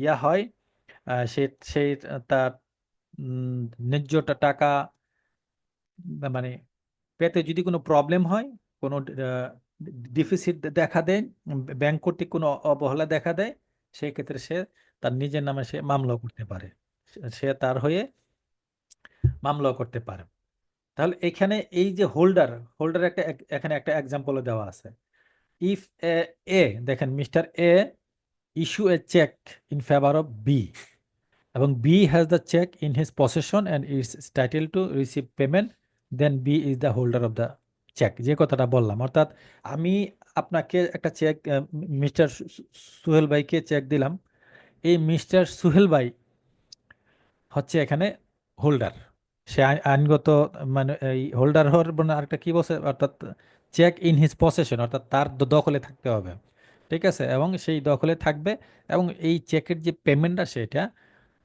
ইয়া হয়, সে সেই তার ন্যায্যটা টাকা মানে পেতে যদি কোনো প্রবলেম হয়, কোনো ডিফিসিট দেখা দেয়, ব্যাংক কর্তৃক কোনো অবহেলা দেখা দেয়, সেই ক্ষেত্রে সে তার নিজের নামে সে মামলাও করতে পারে, সে তার হয়ে মামলাও করতে পারে। তাহলে এখানে এই যে হোল্ডার, হোল্ডার এখানে একটা এক্সাম্পলও দেওয়া আছে। ইফ এ দেখেন Mr A issue a cheque in favour of B, এবং B has the cheque in his possession and its title to receive payment, then B is the holder of the cheque, যে কথাটা বললাম। অর্থাৎ আমি আপনাকে একটা check, mister Suhel ভাইকে check দিলাম, এই মিস্টার সুহেল ভাই হচ্ছে এখানে হোল্ডার, সে আইনগত মানে এই হোল্ডার হওয়ার মানে আরেকটা কি বলছে, অর্থাৎ চেক ইন হিজ পসেশন, অর্থাৎ তার দখলে থাকতে হবে, ঠিক আছে, এবং সেই দখলে থাকবে, এবং এই চেকের যে পেমেন্টটা সেটা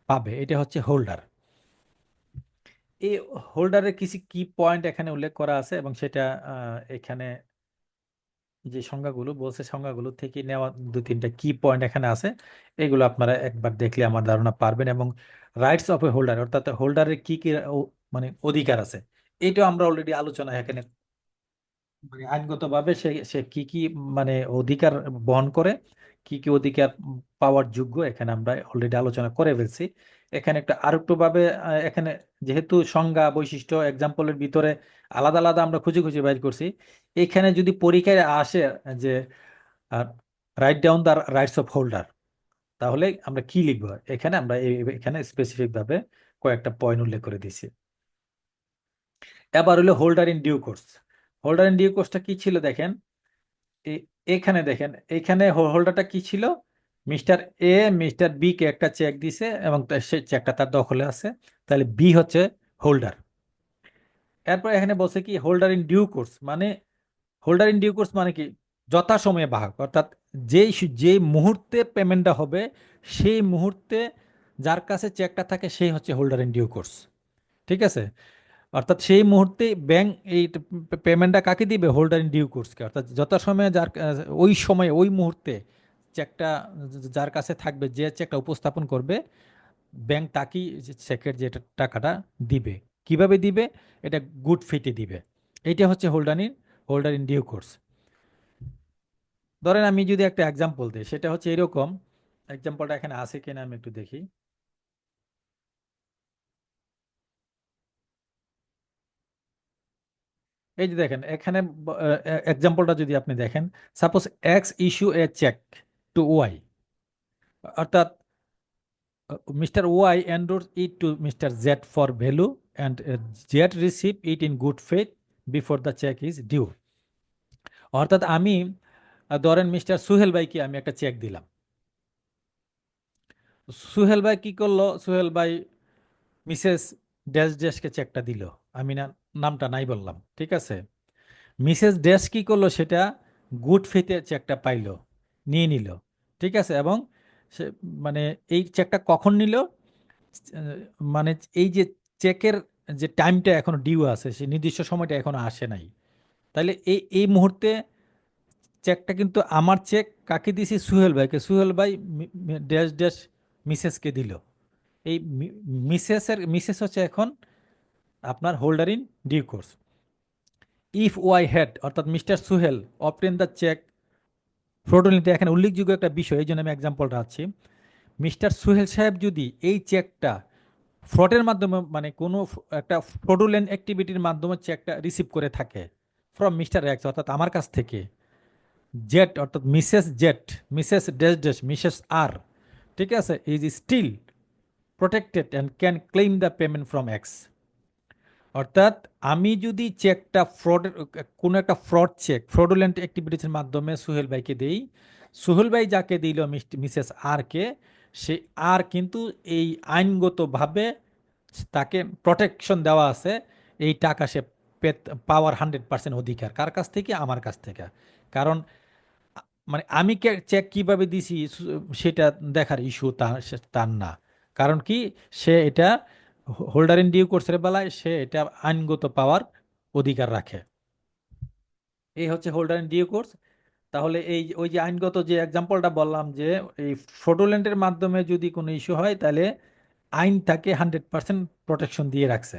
পাবে, এটা হচ্ছে হোল্ডার। এই হোল্ডারের কিছু কি পয়েন্ট এখানে উল্লেখ করা আছে, এবং সেটা এখানে যে সংজ্ঞাগুলো বলছে, সংজ্ঞাগুলো থেকে নেওয়া 2-3টা কি পয়েন্ট এখানে আছে, এগুলো আপনারা একবার দেখলে আমার ধারণা পারবেন। এবং রাইটস অফ এ হোল্ডার, অর্থাৎ হোল্ডারের কি কি মানে অধিকার আছে, এটাও আমরা অলরেডি আলোচনা এখানে মানে আইনগতভাবে সে সে কি কি মানে অধিকার বহন করে, কি কি অধিকার পাওয়ার যোগ্য, এখানে আমরা অলরেডি আলোচনা করে ফেলছি। এখানে একটা আরেকটু ভাবে এখানে যেহেতু সংজ্ঞা, বৈশিষ্ট্য, এক্সাম্পলের ভিতরে আলাদা আলাদা আমরা খুঁজে খুঁজে বাইর করছি, এখানে যদি পরীক্ষায় আসে যে write down the rights of holder, তাহলে আমরা কি লিখবো এখানে, আমরা এখানে স্পেসিফিক ভাবে কয়েকটা পয়েন্ট উল্লেখ করে দিছি। এবার হলো holder in due course. Holder in due কোর্সটা কি ছিল দেখেন, এখানে দেখেন, এখানে হোল্ডারটা কি ছিল, মিস্টার এ মিস্টার বি কে একটা চেক দিছে এবং সেই চেকটা তার দখলে আছে, তাহলে বি হচ্ছে হোল্ডার। এরপর এখানে বলছে কি হোল্ডার ইন ডিউ কোর্স, মানে হোল্ডার ইন ডিউ কোর্স মানে কি যথাসময়ে বাহক, অর্থাৎ যেই মুহূর্তে পেমেন্টটা হবে সেই মুহূর্তে যার কাছে চেকটা থাকে সেই হচ্ছে হোল্ডার ইন ডিউ কোর্স। ঠিক আছে, অর্থাৎ সেই মুহূর্তে ব্যাংক এই পেমেন্টটা কাকে দিবে, হোল্ডার ইন ডিউ কোর্সকে, অর্থাৎ যথাসময়ে যার ওই সময় ওই মুহূর্তে চেকটা যার কাছে থাকবে, যে চেকটা উপস্থাপন করবে, ব্যাংক তাকেই চেকের যে টাকাটা দিবে। কিভাবে দিবে, এটা গুড ফেটে দিবে। এইটা হচ্ছে হোল্ডার ইন ডিউ কোর্স। ধরেন আমি যদি একটা এক্সাম্পল দিই, সেটা হচ্ছে এরকম, এক্সাম্পলটা এখানে আছে কিনা আমি একটু দেখি। এই যে দেখেন এখানে এক্সাম্পলটা যদি আপনি দেখেন, suppose X issue a cheque to Y, অর্থাৎ mister Y endorse it to mister Z for value and Z receive it in good faith before the cheque is due. অর্থাৎ আমি ধরেন মিস্টার সুহেল ভাইকে আমি একটা চেক দিলাম। সুহেল ভাই কি করলো, সুহেল ভাই মিসেস ড্যাশ ড্যাশকে চেকটা দিল, আমি নামটা নাই বললাম, ঠিক আছে। মিসেস ড্যাশ কি করলো, সেটা গুড ফেথে চেকটা পাইলো, নিয়ে নিল, ঠিক আছে। এবং সে মানে এই চেকটা কখন নিল, মানে এই যে চেকের যে টাইমটা এখনো ডিউ আছে, সেই নির্দিষ্ট সময়টা এখনো আসে নাই। তাহলে এই মুহূর্তে চেকটা কিন্তু আমার চেক কাকে দিছি, সুহেল ভাইকে, সুহেল ভাই ড্যাশ ড্যাশ মিসেসকে দিল। এই মিসেস হচ্ছে এখন আপনার holder in due course. If Y had, অর্থাৎ Mr Suhel obtain the cheque fraudulently, এখানে উল্লেখযোগ্য একটা বিষয়, এই জন্য আমি এক্সাম্পলটা আছি। মিস্টার সুহেল সাহেব যদি এই চেকটা ফ্রডের মাধ্যমে, মানে কোনো একটা ফ্রডুলেন্ট অ্যাক্টিভিটির মাধ্যমে চেকটা রিসিভ করে থাকে ফ্রম মিস্টার এক্স, অর্থাৎ আমার কাছ থেকে, জেড অর্থাৎ Mrs Z, Mrs dash dash Mrs R, ঠিক আছে, is still protected and can claim the payment from X. অর্থাৎ আমি যদি চেকটা কোনো একটা ফ্রড চেক ফ্রডুলেন্ট অ্যাক্টিভিটিসের মাধ্যমে সুহেল ভাইকে দেই, সুহেল ভাই যাকে দিল মিসেস আর কে, সে আর কিন্তু এই আইনগতভাবে তাকে প্রটেকশন দেওয়া আছে, এই টাকা সে পাওয়ার 100% অধিকার কার কাছ থেকে, আমার কাছ থেকে। কারণ মানে আমি চেক কিভাবে দিছি সেটা দেখার ইস্যু তার না। কারণ কি, সে এটা হোল্ডার ইন ডিউ কোর্সের বেলায় সে এটা আইনগত পাওয়ার অধিকার রাখে। এই হচ্ছে হোল্ডার ইন ডিউ কোর্স। তাহলে ওই যে আইনগত যে এক্সাম্পলটা বললাম, যে এই ফ্রডুলেন্টের মাধ্যমে যদি কোনো ইস্যু হয়, তাহলে আইন তাকে 100% প্রোটেকশন দিয়ে রাখছে।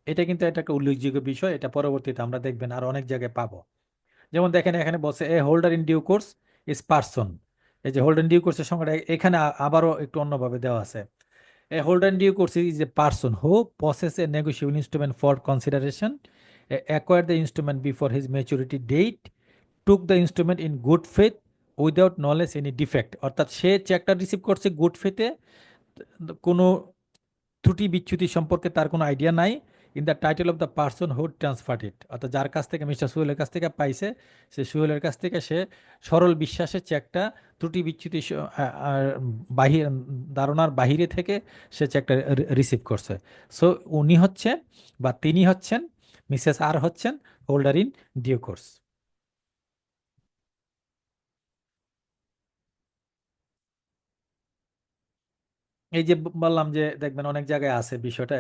এটা কিন্তু এটা একটা উল্লেখযোগ্য বিষয়, এটা পরবর্তীতে আমরা দেখবেন আর অনেক জায়গায় পাবো। যেমন দেখেন এখানে বলছে a holder in due course is person. এই যে হোল্ডার ইন ডিউ কোর্সের সংখ্যাটা এখানে আবারও একটু অন্যভাবে দেওয়া আছে। A holder in due course is a person who possess a negotiable instrument for consideration, acquire the instrument before his maturity date, took the instrument in good faith without knowledge any defect. অর্থাৎ সে চেকটা receive করছে good ফেথে, কোনো ত্রুটি বিচ্যুতি সম্পর্কে তার কোনো আইডিয়া নাই, in the title of the person who transferred it. অর্থাৎ যার কাছ থেকে মিস্টার সুহেলের কাছ থেকে পাইছে, সে সুহেলের কাছ থেকে সে সরল বিশ্বাসে চেকটা ত্রুটি বিচ্যুতি বাহির ধারণার বাহিরে থেকে সে চেকটা রিসিভ করছে। সো উনি হচ্ছেন বা তিনি হচ্ছেন, মিসেস আর হচ্ছেন হোল্ডার ইন ডিউ কোর্স। এই যে বললাম যে দেখবেন অনেক জায়গায় আছে বিষয়টা,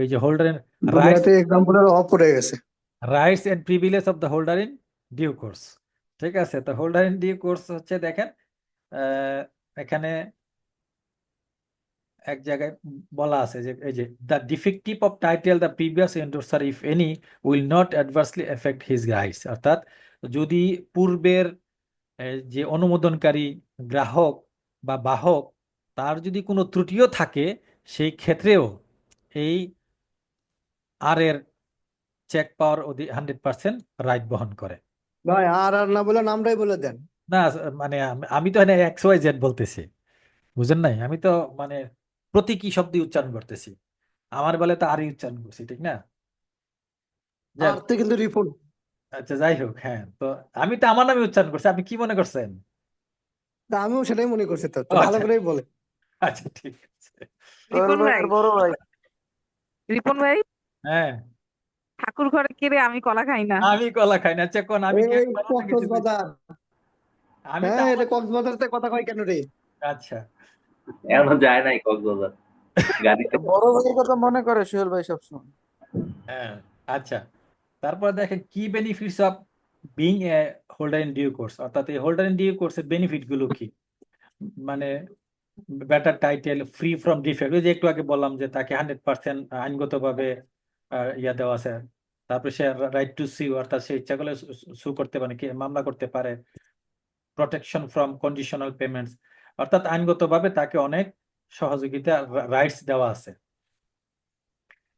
এই যে হোল্ডার ইন রাইটস, দুনিয়াতে এক্সাম্পলের অফ পড়ে গেছে। Rights and privilege of the holder in due course. ঠিক আছে, তো হোল্ডার ইন ডিউ কোর্স হচ্ছে দেখেন এখানে এক জায়গায় বলা আছে যে এই যে the defective of title the previous endorser if any will not adversely effect his rights. অর্থাৎ যদি পূর্বের যে অনুমোদনকারী গ্রাহক বা বাহক, তার যদি কোনো ত্রুটিও থাকে, সেই ক্ষেত্রেও এই আর এর চেক পাওয়ার 100% রাইট বহন করে। ভাই আর আর না বলে নামটাই বলে দেন। না মানে আমি তো এখানে এক্স ওয়াই জেড বলতেছি, বুঝেন নাই? আমি তো মানে প্রতীকী শব্দ উচ্চারণ করতেছি, আমার বেলায় তো আরই উচ্চারণ করছি, ঠিক না? যাক, আর তো কিন্তু রিপন। আচ্ছা যাই হোক, হ্যাঁ তো আমি তো আমার নামে উচ্চারণ করছি, আপনি কি মনে করছেন? তা আমিও সেটাই মনে করছি, তো ও তো ভালো আচ্ছা, করেই বলে। আচ্ছা ঠিক আছে। সোহেল রিপন ভাই, ভাইয়ের বড় ভাই। রিপন ভাই, হ্যাঁ, ঠাকুর ঘরে কে রে? আমি কলা খাই না। আমি কলা খাই না, আচ্ছা কোন আমি কি এই একবার না কিছু কইছি? কক্সবাজার। আমি তো হ্যাঁ, এটা আমার, কক্সবাজার থেকে কথা কয় কেন রে? আচ্ছা এখনো যায় নাই কক্সবাজার, গাড়িতে। বড় ভাইয়ের কথা মনে করে সোহেল ভাই সবসময়। হ্যাঁ আচ্ছা, তারপর দেখেন কি benefits of being a holder in due course, অর্থাৎ এই হোল্ডার ইন ডিউ কোর্সের বেনিফিট গুলো কি? মানে better title, free from defect, ওই যে একটু আগে বললাম যে তাকে 100% আইনগতভাবে ইয়া দেওয়া আছে। তারপরে সে রাইট টু সিউ, অর্থাৎ সে ইচ্ছা করলে সু করতে পারে, কি মামলা করতে পারে। প্রোটেকশন ফ্রম কন্ডিশনাল পেমেন্টস, অর্থাৎ আইনগতভাবে তাকে অনেক সহযোগিতা, রাইটস দেওয়া আছে।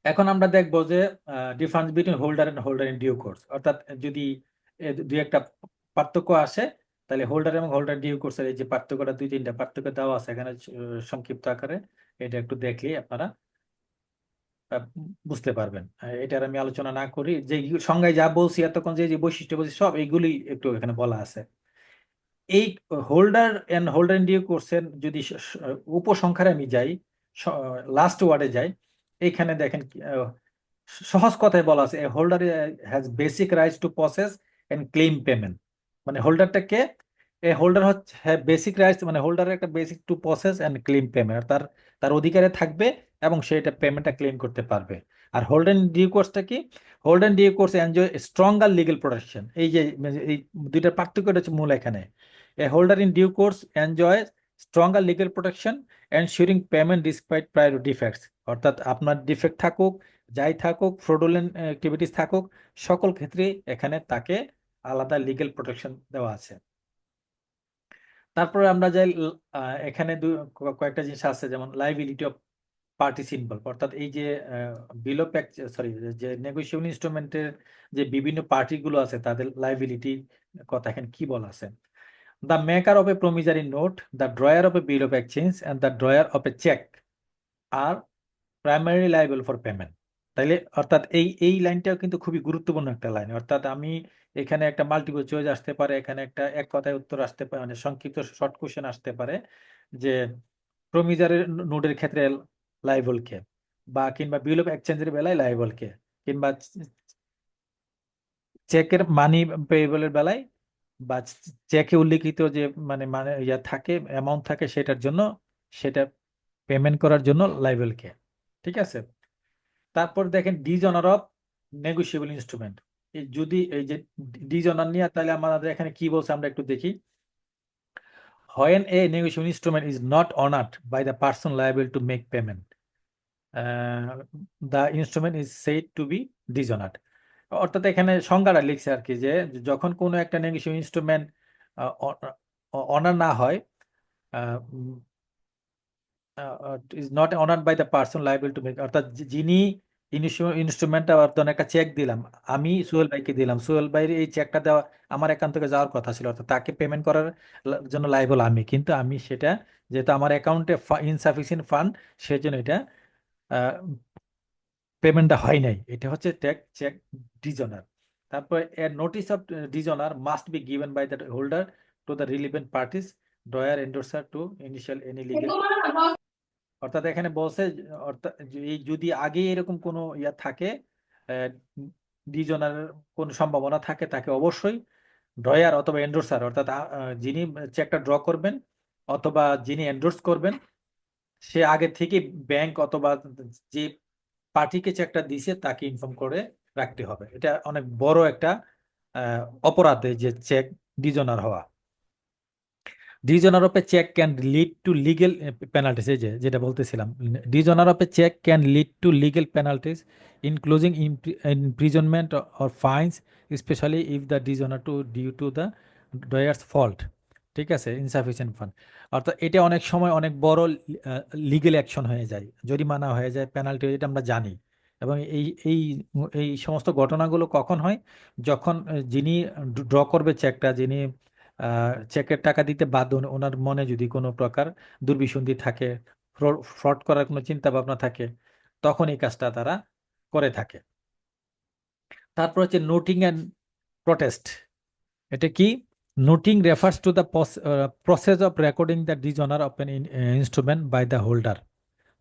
এখন আমরা দেখবো যে difference between holder and holder in due course, অর্থাৎ যদি দুই একটা পার্থক্য আসে, তাহলে হোল্ডার এবং হোল্ডার ডিউ কোর্সের এই যে পার্থক্যটা, দুই তিনটা পার্থক্য দেওয়া আছে এখানে সংক্ষিপ্ত আকারে। এটা একটু দেখলে আপনারা বুঝতে পারবেন। এটার আমি আলোচনা না করি, যে সংজ্ঞায় যা বলছি এতক্ষণ, যে যে বৈশিষ্ট্য বলছি সব এইগুলি একটু এখানে বলা আছে। এই holder and holder in due কোর্সের যদি উপসংখ্যারে আমি যাই, লাস্ট ওয়ার্ডে যাই, এইখানে দেখেন সহজ কথায় বলা আছে, holder has basic rights to process and claim payment. মানে হোল্ডারটা কে? এ হোল্ডার হচ্ছে বেসিক রাইটস, মানে হোল্ডারের একটা basic to process and claim payment, তার তার অধিকারে থাকবে এবং সে এটা পেমেন্টটা ক্লেম করতে পারবে। আর হোল্ডার ইন ডিউ কোর্সটা কি? Holder in due course enjoy stronger legal protection. এই যে এই দুইটার পার্থক্যটা হচ্ছে মূল এখানে। A holder in due course enjoy stronger legal protection ensuring payment despite prior defects, অর্থাৎ আপনার ডিফেক্ট থাকুক, যাই থাকুক, ফ্রডুলেন্ট অ্যাক্টিভিটিস থাকুক, সকল ক্ষেত্রে এখানে তাকে আলাদা লিগেল প্রোটেকশন দেওয়া আছে। তারপরে আমরা যাই এখানে কয়েকটা জিনিস আছে, যেমন লাইবিলিটি অফ পার্টিস ইনভলভ, অর্থাৎ এই যে বিল অফ সরি, যে নেগোসিয়েবল ইনস্ট্রুমেন্টের যে বিভিন্ন পার্টিগুলো আছে তাদের লাইবিলিটি কথা এখানে কি বলা আছে। The maker of a promissory note, the drawer of a bill of exchange and the drawer of a cheque are primary liable for payment. তাইলে অর্থাৎ এই লাইনটাও কিন্তু খুবই গুরুত্বপূর্ণ একটা লাইন, অর্থাৎ আমি এখানে একটা মাল্টিপল চয়েস আসতে পারে, এখানে একটা এক কথায় উত্তর আসতে পারে, মানে সংক্ষিপ্ত শর্ট কোশ্চেন আসতে পারে যে প্রমিসারের নোটের ক্ষেত্রে লাইবল কে, বা কিংবা বিল অফ এক্সচেঞ্জের বেলায় লাইবল কে, কিংবা চেকের মানি পেয়েবলের বেলায় বা চেকে উল্লিখিত যে মানে মানে ইয়া থাকে, অ্যামাউন্ট থাকে, সেটার জন্য, সেটা পেমেন্ট করার জন্য লাইবল কে। ঠিক আছে। তারপর দেখেন ডিজনার অফ নেগোশিয়েবল ইনস্ট্রুমেন্ট, যদি এই যে ডিজনার নিয়ে, তাহলে আমাদের এখানে কি বলছে আমরা একটু দেখি। When a negotiable instrument is not honored by the person liable to make payment, the instrument is said to be dishonored. অর্থাৎ এখানে সংজ্ঞাটা লিখছে আর কি, যে যখন কোনো একটা নেগোশিয়েবল ইনস্ট্রুমেন্ট অনার না হয়, is not honoured by the person liable to make, অর্থাৎ যিনি ইনস্ট্রুমেন্টটা, অর্থাৎ একটা চেক দিলাম, আমি সোহেল ভাইকে দিলাম, সোহেল ভাইয়ের এই চেকটা দেওয়া আমার অ্যাকাউন্ট থেকে যাওয়ার কথা ছিল, অর্থাৎ তাকে পেমেন্ট করার জন্য লাইবল আমি, কিন্তু আমি সেটা, যেহেতু আমার অ্যাকাউন্টে ইনসাফিসিয়েন্ট ফান্ড, সেজন্য এটা পেমেন্টটা হয় নাই, এটা হচ্ছে চেক ডিজনার। তারপর a notice of dishonour must be given by the holder to the relevant parties, drawer endorser to initial any legal. অর্থাৎ এখানে বলছে, অর্থাৎ এই যদি আগে এরকম কোনো ইয়া থাকে, ডিজনার কোন সম্ভাবনা থাকে, তাকে অবশ্যই ড্রয়ার অথবা এন্ডোর্সার, অর্থাৎ যিনি চেকটা ড্র করবেন অথবা যিনি এন্ডোর্স করবেন, সে আগে থেকে ব্যাংক অথবা যে পার্টিকে চেকটা দিছে তাকে ইনফর্ম করে রাখতে হবে। এটা অনেক বড় একটা অপরাধ, এই যে চেক ডিজনার হওয়া। Dishonour of a cheque can lead to legal penalties, এই যে যেটা বলতেছিলাম, dishonour of a cheque can lead to legal penalties including imprisonment or fines, specially if the dishonour to due to the drawer's fault. ঠিক আছে, insufficient fund, অর্থাৎ এটা অনেক সময় অনেক বড় লিগেল অ্যাকশন হয়ে যায়, জরিমানা হয়ে যায়, পেনাল্টি, এটা আমরা জানি। এবং এই এই সমস্ত ঘটনাগুলো কখন হয়? যখন যিনি ড্র করবে চেকটা, যিনি চেকের টাকা দিতে বাধ্য, ওনার মনে যদি কোনো প্রকার দুর্বিসন্ধি থাকে, ফ্রড করার কোনো চিন্তা ভাবনা থাকে, তখন এই কাজটা তারা করে থাকে। তারপর হচ্ছে নোটিং অ্যান্ড প্রটেস্ট। এটা কি? Noting refers to the process of recording the dishonour of an instrument by the holder.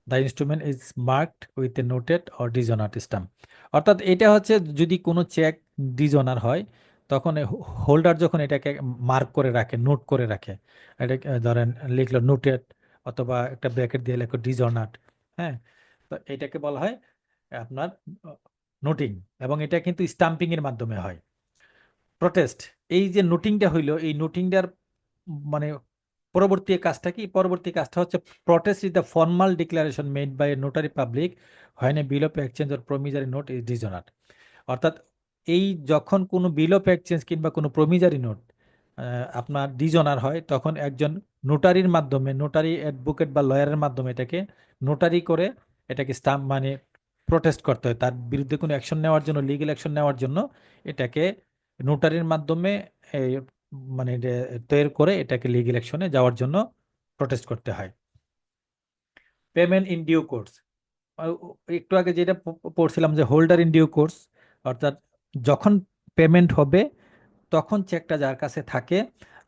The instrument is marked with a noted or dishonour stamp. অর্থাৎ এটা হচ্ছে যদি কোনো চেক ডিজঅনার হয়, তখন হোল্ডার যখন এটাকে মার্ক করে রাখে, নোট করে রাখে, এটা ধরেন লিখলো নোটেড, অথবা একটা ব্র্যাকেট দিয়ে লেখো ডিজঅনার, হ্যাঁ, তো এটাকে বলা হয় আপনার নোটিং, এবং এটা কিন্তু স্টাম্পিং এর মাধ্যমে হয়। প্রটেস্ট, এই যে নোটিংটা হইলো, এই নোটিংটার মানে পরবর্তী কাজটা কি? পরবর্তী কাজটা হচ্ছে protest is the formal declaration made by notary public when a bill of exchange or promissory note is dishonoured. অর্থাৎ এই যখন কোনো বিল অফ এক্সচেঞ্জ কিংবা কোনো প্রমিজারি নোট আপনার ডিজঅনার হয়, তখন একজন নোটারির মাধ্যমে, নোটারি অ্যাডভোকেট বা লয়ারের মাধ্যমে এটাকে নোটারি করে এটাকে স্টাম্প মানে প্রটেস্ট করতে হয়। তার বিরুদ্ধে কোনো অ্যাকশন নেওয়ার জন্য, লিগ্যাল অ্যাকশন নেওয়ার জন্য এটাকে নোটারির মাধ্যমে এই মানে তৈরি করে এটাকে লিগ্যাল অ্যাকশনে যাওয়ার জন্য প্রটেস্ট করতে হয়। পেমেন্ট ইন ডিউ কোর্স, একটু আগে যেটা পড়ছিলাম যে হোল্ডার ইন ডিউ কোর্স, অর্থাৎ যখন পেমেন্ট হবে তখন চেকটা যার কাছে থাকে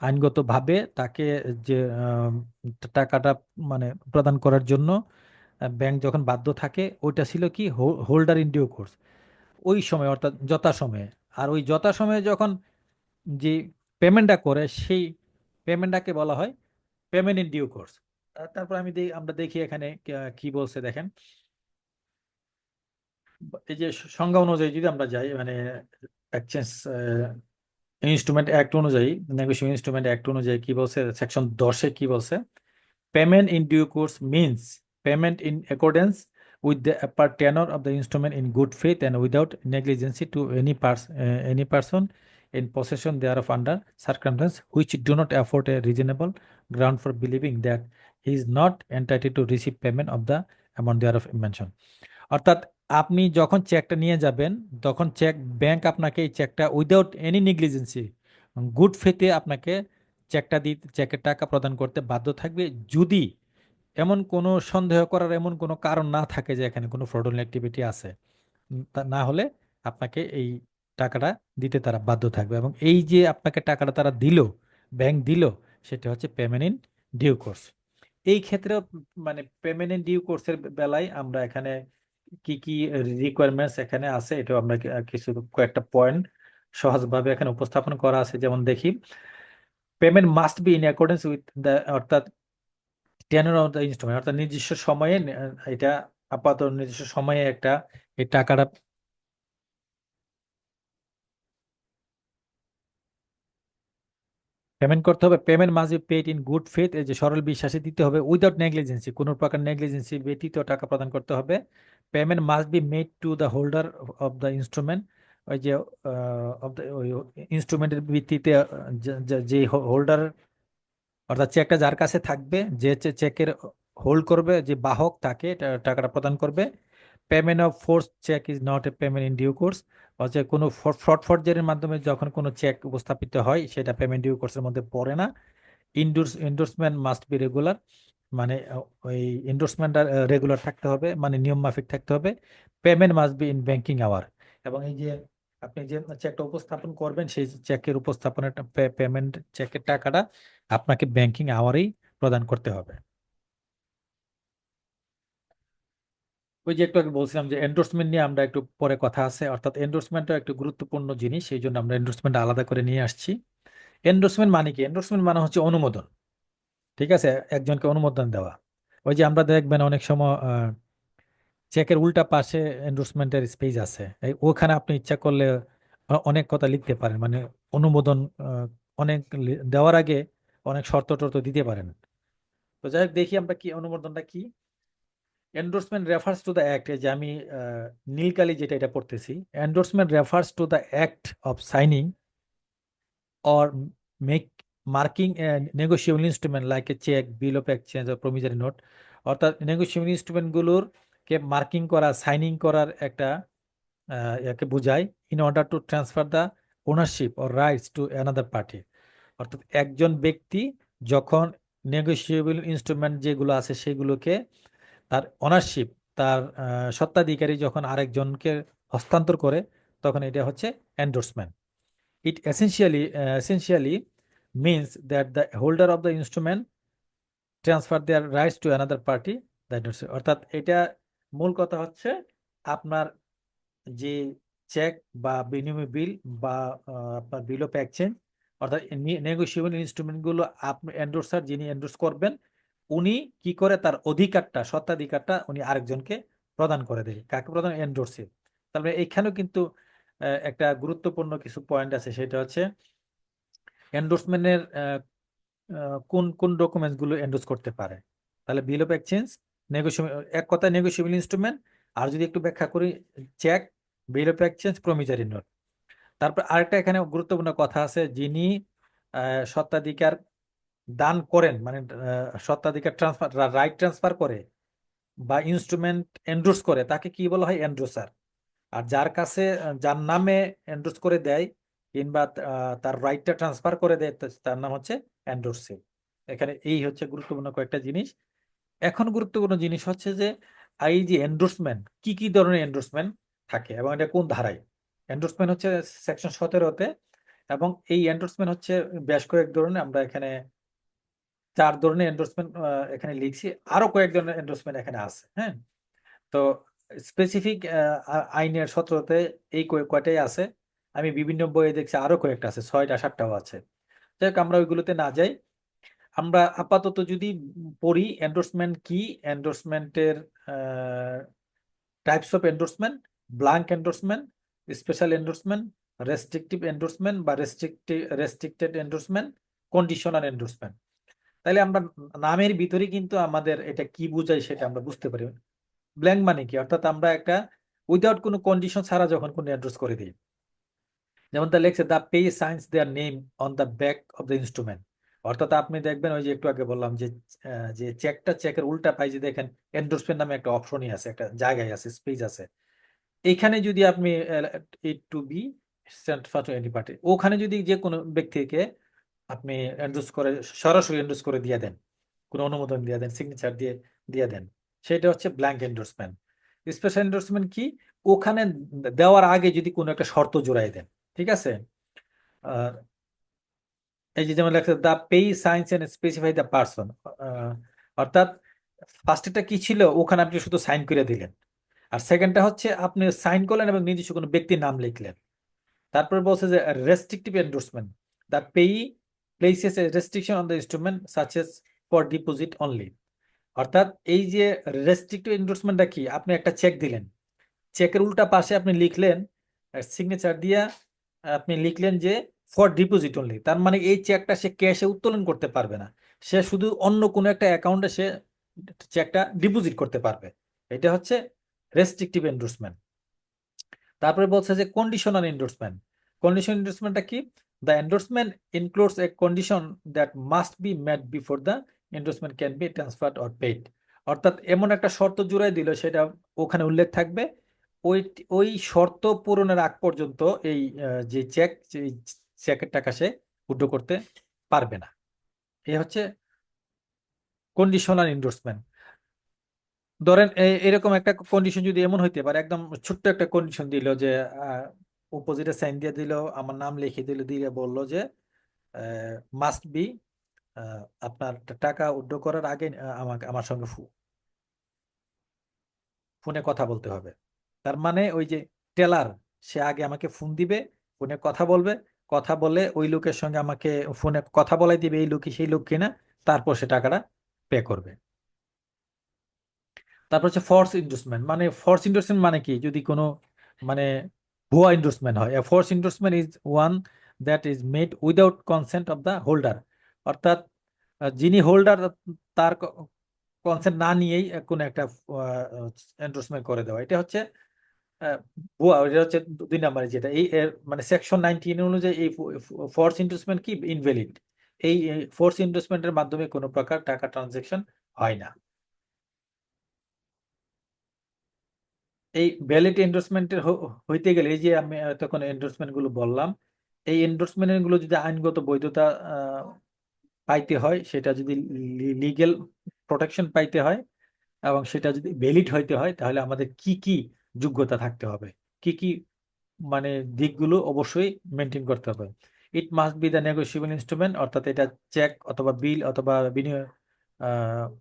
আইনগতভাবে তাকে যে টাকাটা মানে প্রদান করার জন্য ব্যাংক যখন বাধ্য থাকে, ওইটা ছিল কি হোল্ডার ইন ডিউ কোর্স, ওই সময় অর্থাৎ যথাসময়ে। আর ওই যথাসময়ে যখন যে পেমেন্টটা করে, সেই পেমেন্টটাকে বলা হয় পেমেন্ট ইন ডিউ কোর্স। তারপর আমরা দেখি এখানে কি বলছে দেখেন। এই যে সংজ্ঞা অনুযায়ী যদি আমরা যাই, মানে এক্সচেঞ্জ ইনস্ট্রুমেন্ট অ্যাক্ট অনুযায়ী, নেগোশিয়েশন ইনস্ট্রুমেন্ট অ্যাক্ট অনুযায়ী কি বলছে, সেকশন 10-এ কি বলছে? Payment in due course means payment in accordance with the upper tenor of the instrument in good faith and without negligence to any person in possession thereof under circumstances which do not afford a reasonable ground for believing that he is not entitled to receive payment of the amount thereof mentioned. অর্থাৎ আপনি যখন চেকটা নিয়ে যাবেন, তখন bank আপনাকে এই চেকটা উইদাউট এনি নেগলিজেন্সি, গুড ফেথে আপনাকে চেকের টাকা প্রদান করতে বাধ্য থাকবে, যদি এমন কোনো সন্দেহ করার এমন কোনো কারণ না থাকে যে এখানে কোনো ফ্রডুলেন্ট অ্যাক্টিভিটি আছে। তা না হলে আপনাকে এই টাকাটা দিতে তারা বাধ্য থাকবে, এবং এই যে আপনাকে টাকাটা তারা দিল, ব্যাংক দিল, সেটা হচ্ছে পেমেন্ট ইন ডিউ কোর্স। এই ক্ষেত্রে মানে পেমেন্ট ইন ডিউ কোর্সের বেলায় আমরা এখানে কি কি রিকোয়ারমেন্টস এখানে আছে, এটাও আমরা কিছু কয়েকটা পয়েন্ট সহজভাবে এখানে উপস্থাপন করা আছে। যেমন দেখি, payment must be in accordance with the, অর্থাৎ টেনর অফ দ্য ইনস্ট্রুমেন্ট, অর্থাৎ নির্দিষ্ট সময়ে এটা আপাতত নির্দিষ্ট সময়ে একটা এই টাকাটা পেমেন্ট করতে হবে। Payment must be paid in good faith, এই যে সরল বিশ্বাসে দিতে হবে, উইদাউট নেগলিজেন্সি, কোনো প্রকার নেগলিজেন্সি ব্যতীত টাকা প্রদান করতে হবে। Payment must be made to the holder of the instrument, ওই যে অফ দ্য ইনস্ট্রুমেন্টের ভিত্তিতে যে হোল্ডার, অর্থাৎ চেকটা যার কাছে থাকবে, যে চেকের হোল্ড করবে, যে বাহক, তাকে টাকাটা প্রদান করবে। Payment of force cheque is not a payment in due course, অর্থাৎ কোনো ফরজারির মাধ্যমে যখন কোনো চেক উপস্থাপিত হয়, সেটা পেমেন্ট ডিউ কোর্সের মধ্যে পড়ে না। এন্ডোর্সমেন্ট মাস্ট বি রেগুলার, মানে ওই এন্ডোর্সমেন্টটা রেগুলার থাকতে হবে, মানে নিয়ম মাফিক থাকতে হবে। Payment must be in banking hour, এবং এই যে আপনি যে চেকটা উপস্থাপন করবেন, সেই চেকের উপস্থাপনের পেমেন্ট, চেকের টাকাটা আপনাকে ব্যাংকিং আওয়ারেই প্রদান করতে হবে। ওই যে একটু আগে বলছিলাম যে এন্ডোর্সমেন্ট নিয়ে আমরা একটু পরে কথা আছে, অর্থাৎ এন্ডোর্সমেন্টটা একটু গুরুত্বপূর্ণ জিনিস, সেই জন্য আমরা এন্ডোর্সমেন্ট আলাদা করে নিয়ে আসছি। এন্ডোর্সমেন্ট মানে কি? এন্ডোর্সমেন্ট মানে হচ্ছে অনুমোদন, ঠিক আছে, একজনকে অনুমোদন দেওয়া। ওই যে আমরা দেখবেন অনেক সময় চেকের উল্টা পাশে এন্ডোর্সমেন্টের স্পেস আছে, ওখানে আপনি ইচ্ছা করলে অনেক কথা লিখতে পারেন, মানে অনুমোদন অনেক দেওয়ার আগে অনেক শর্ত টর্ত দিতে পারেন। তো যাই হোক, দেখি আমরা কি অনুমোদনটা কি। Endorsement refers to the act, যে আমি নীলকালি যেটা এটা পড়তেছি, endorsement refers to the act of signing or marking a negotiable instrument like a check, bill of exchange or promissory note, অর্থাৎ নেগোশিয়েবল ইনস্ট্রুমেন্ট গুলোর কে মার্কিং করা, সাইনিং করার একটা একে বোঝায়, in order to transfer the ownership or rights to another party. অর্থাৎ একজন ব্যক্তি যখন নেগোশিয়েবল ইনস্ট্রুমেন্ট যেগুলো আছে সেগুলোকে তার অনারশিপ, তার স্বত্বাধিকারী যখন আরেকজনকে হস্তান্তর করে, তখন এটা হচ্ছে endorsement. It essentially means that the holder of the instrument transfer their rights to another party. অর্থাৎ এটা মূল কথা হচ্ছে আপনার যে চেক বা বিনিময় বিল বা আপনার বিল অফ এক্সচেঞ্জ, অর্থাৎ নেগোশিয়েবল ইনস্ট্রুমেন্টগুলো আপনি এন্ডোর্সার যিনি এন্ডোর্স করবেন উনি কি করে তার অধিকারটা, স্বত্বাধিকারটা উনি আরেকজনকে প্রদান করে দেয়। কাকে প্রদান? এন্ডোর্সে। তারপরে এইখানেও কিন্তু একটা গুরুত্বপূর্ণ কিছু পয়েন্ট আছে, সেটা হচ্ছে এন্ডোর্সমেন্টের কোন কোন ডকুমেন্টস গুলো এন্ডোর্স করতে পারে। তাহলে বিল অফ এক্সচেঞ্জ, নেগোশিয়েবল, এক কথায় নেগোশিয়েবল ইনস্ট্রুমেন্ট, আর যদি একটু ব্যাখ্যা করি cheque, bill of exchange, promissory note. তারপর আরেকটা এখানে গুরুত্বপূর্ণ কথা আছে, যিনি স্বত্বাধিকার দান করেন, মানে স্বত্বাধিকার ট্রান্সফার, রাইট ট্রান্সফার করে বা ইনস্ট্রুমেন্ট এন্ডোর্স করে, তাকে কি বলা হয়? এন্ডোর্সার। আর যার কাছে যার নামে এন্ডোর্স করে দেয় কিংবা তার রাইটটা ট্রান্সফার করে দেয়, তার নাম হচ্ছে এন্ডোর্সি। এখানে এই হচ্ছে গুরুত্বপূর্ণ কয়েকটা জিনিস। এখন গুরুত্বপূর্ণ জিনিস হচ্ছে যে এই যে এন্ডোর্সমেন্ট, কি কি ধরনের এন্ডোর্সমেন্ট থাকে এবং এটা কোন ধারায়। এন্ডোর্সমেন্ট হচ্ছে সেকশন 17-তে, এবং এই এন্ডোর্সমেন্ট হচ্ছে বেশ কয়েক ধরনের। আমরা এখানে 4 ধরনের এন্ডোর্সমেন্ট এখানে লিখছি, আরো কয়েক ধরনের এন্ডোর্সমেন্ট এখানে আছে। হ্যাঁ, তো স্পেসিফিক আইনের 17-তে এই কয়টাই আছে। আমি বিভিন্ন বইয়ে দেখছি আরো কয়েকটা আছে, 6টা 7টাও আছে। যাই হোক, আমরা ওইগুলোতে না যাই। আমরা আপাতত যদি পড়ি এন্ডোর্সমেন্ট কি, এন্ডোর্সমেন্টের types of endorsement, blank endorsement, special endorsement, restrictive endorsement বা রেস্ট্রিক্টেড এন্ডোর্সমেন্ট, কন্ডিশনাল এন্ডোর্সমেন্ট। তাহলে আমরা নামের ভিতরে কিন্তু আমাদের এটা কি বোঝায় সেটা আমরা বুঝতে পারি। ব্ল্যাঙ্ক মানে কি? অর্থাৎ আমরা একটা উইদাউট কোনো কন্ডিশন ছাড়া যখন কোনো এন্ডোর্স করে দিই, যেমন তা লেখছে the pay science there name on the back of the instrument. অর্থাৎ আপনি দেখবেন ওই যে একটু আগে বললাম যে যে চেকের উল্টা পাই যে দেখেন এন্ডোর্সমেন্ট নামে একটা অপশনই আছে, একটা জায়গায় আছে, স্পেস আছে। এইখানে যদি আপনি it to be sent for to any party, ওখানে যদি যে কোনো ব্যক্তিকে আপনি এন্ডোর্স করে, সরাসরি এন্ডোর্স করে দিয়ে দেন, কোনো অনুমোদন দিয়ে দেন, সিগনেচার দিয়ে দেন, সেটা হচ্ছে ব্ল্যাঙ্ক এন্ডোর্সমেন্ট। স্পেশাল এন্ডোর্সমেন্ট কি? ওখানে দেওয়ার আগে যদি কোনো একটা শর্ত জোড়াই দেন, ঠিক আছে। আর এই যে যেমন লেখা the pay signs and specify the person, অর্থাৎ ফার্স্টটা কি ছিল, ওখানে আপনি শুধু সাইন করে দিলেন, আর সেকেন্ডটা হচ্ছে আপনি সাইন করলেন এবং নিজস্ব কোনো ব্যক্তির নাম লিখলেন। তারপর বলছে যে restrictive endorsement, the payee places a restriction on the instrument such as for deposit only. অর্থাৎ এই যে রেস্ট্রিকটিভ এন্ডোর্সমেন্টটা কি, আপনি একটা চেক দিলেন, চেকের উল্টা পাশে আপনি লিখলেন সিগনেচার দিয়া, আপনি লিখলেন যে ফর ডিপোজিট অনলি। তার মানে এই চেকটা সে ক্যাশে উত্তোলন করতে পারবে না, সে শুধু অন্য কোনো একটা অ্যাকাউন্টে সে চেকটা ডিপোজিট করতে পারবে। এটা হচ্ছে রেস্ট্রিকটিভ এন্ডোর্সমেন্ট। তারপরে বলছে যে কন্ডিশনাল এন্ডোর্সমেন্ট। কন্ডিশনাল এন্ডোর্সমেন্টটা কি? The endorsement includes A condition that must be mate before the endorsement can be transferred or paid. অর্থাৎ এমন একটা শর্ত জুড়াই দিল, সেটা ওখানে উল্লেখ থাকবে, ওই ওই শর্ত পূরণের আগ পর্যন্ত এই যে চেকের টাকা সে উইথড্র করতে পারবে না। এই হচ্ছে কন্ডিশনাল এন্ডোর্সমেন্ট। ধরেন এরকম একটা কন্ডিশন যদি এমন হইতে পারে, একদম ছোট্ট একটা কন্ডিশন দিল যে অপোজিটে সাইন দিয়ে দিল, আমার নাম লিখে দিয়ে বললো যে মাস্ট বি, আপনার টাকা উইথড্র করার আগে আমাকে আমার সঙ্গে ফোনে কথা বলতে হবে। তার মানে ওই যে টেলার, সে আগে আমাকে ফোন দিবে, ফোনে কথা বলবে, কথা বলে ওই লোকের সঙ্গে আমাকে ফোনে কথা বলাই দিবে, এই লোকই সেই লোক কিনা, তারপর সে টাকাটা পে করবে। তারপর হচ্ছে ফোর্স ইন্ডোর্সমেন্ট। মানে ফোর্স ইন্ডোর্সমেন্ট মানে কি? যদি কোনো মানে ভুয়া ইন্ডোর্সমেন্ট হয়। Force endorsement is one that is made without consent of the holder. অর্থাৎ যিনি হোল্ডার তার কনসেন্ট না নিয়েই কোনো একটা এন্ডোর্সমেন্ট করে দেওয়া, এটা হচ্ছে ভুয়া। এটা হচ্ছে 2 নম্বরে যেটা, এই মানে সেকশন 19 অনুযায়ী এই ফোর্স ইন্ডোর্সমেন্ট কি ইনভ্যালিড। এই ফোর্স ইন্ডোর্সমেন্টের মাধ্যমে কোনো প্রকার টাকা ট্রানজাকশন হয় না। এই ভ্যালিড এন্ডোর্সমেন্টের হইতে গেলে, এই যে আমি তখন এন্ডোর্সমেন্ট গুলো বললাম, এই এন্ডোর্সমেন্ট গুলো যদি আইনগত বৈধতা পাইতে হয়, সেটা যদি লিগেল প্রোটেকশন পাইতে হয় এবং সেটা যদি ভ্যালিড হইতে হয়, তাহলে আমাদের কি কি যোগ্যতা থাকতে হবে, কি কি মানে দিকগুলো অবশ্যই মেনটেন করতে হবে। It must be the negotiable instrument, অর্থাৎ এটা চেক অথবা বিল অথবা বিনিয়োগ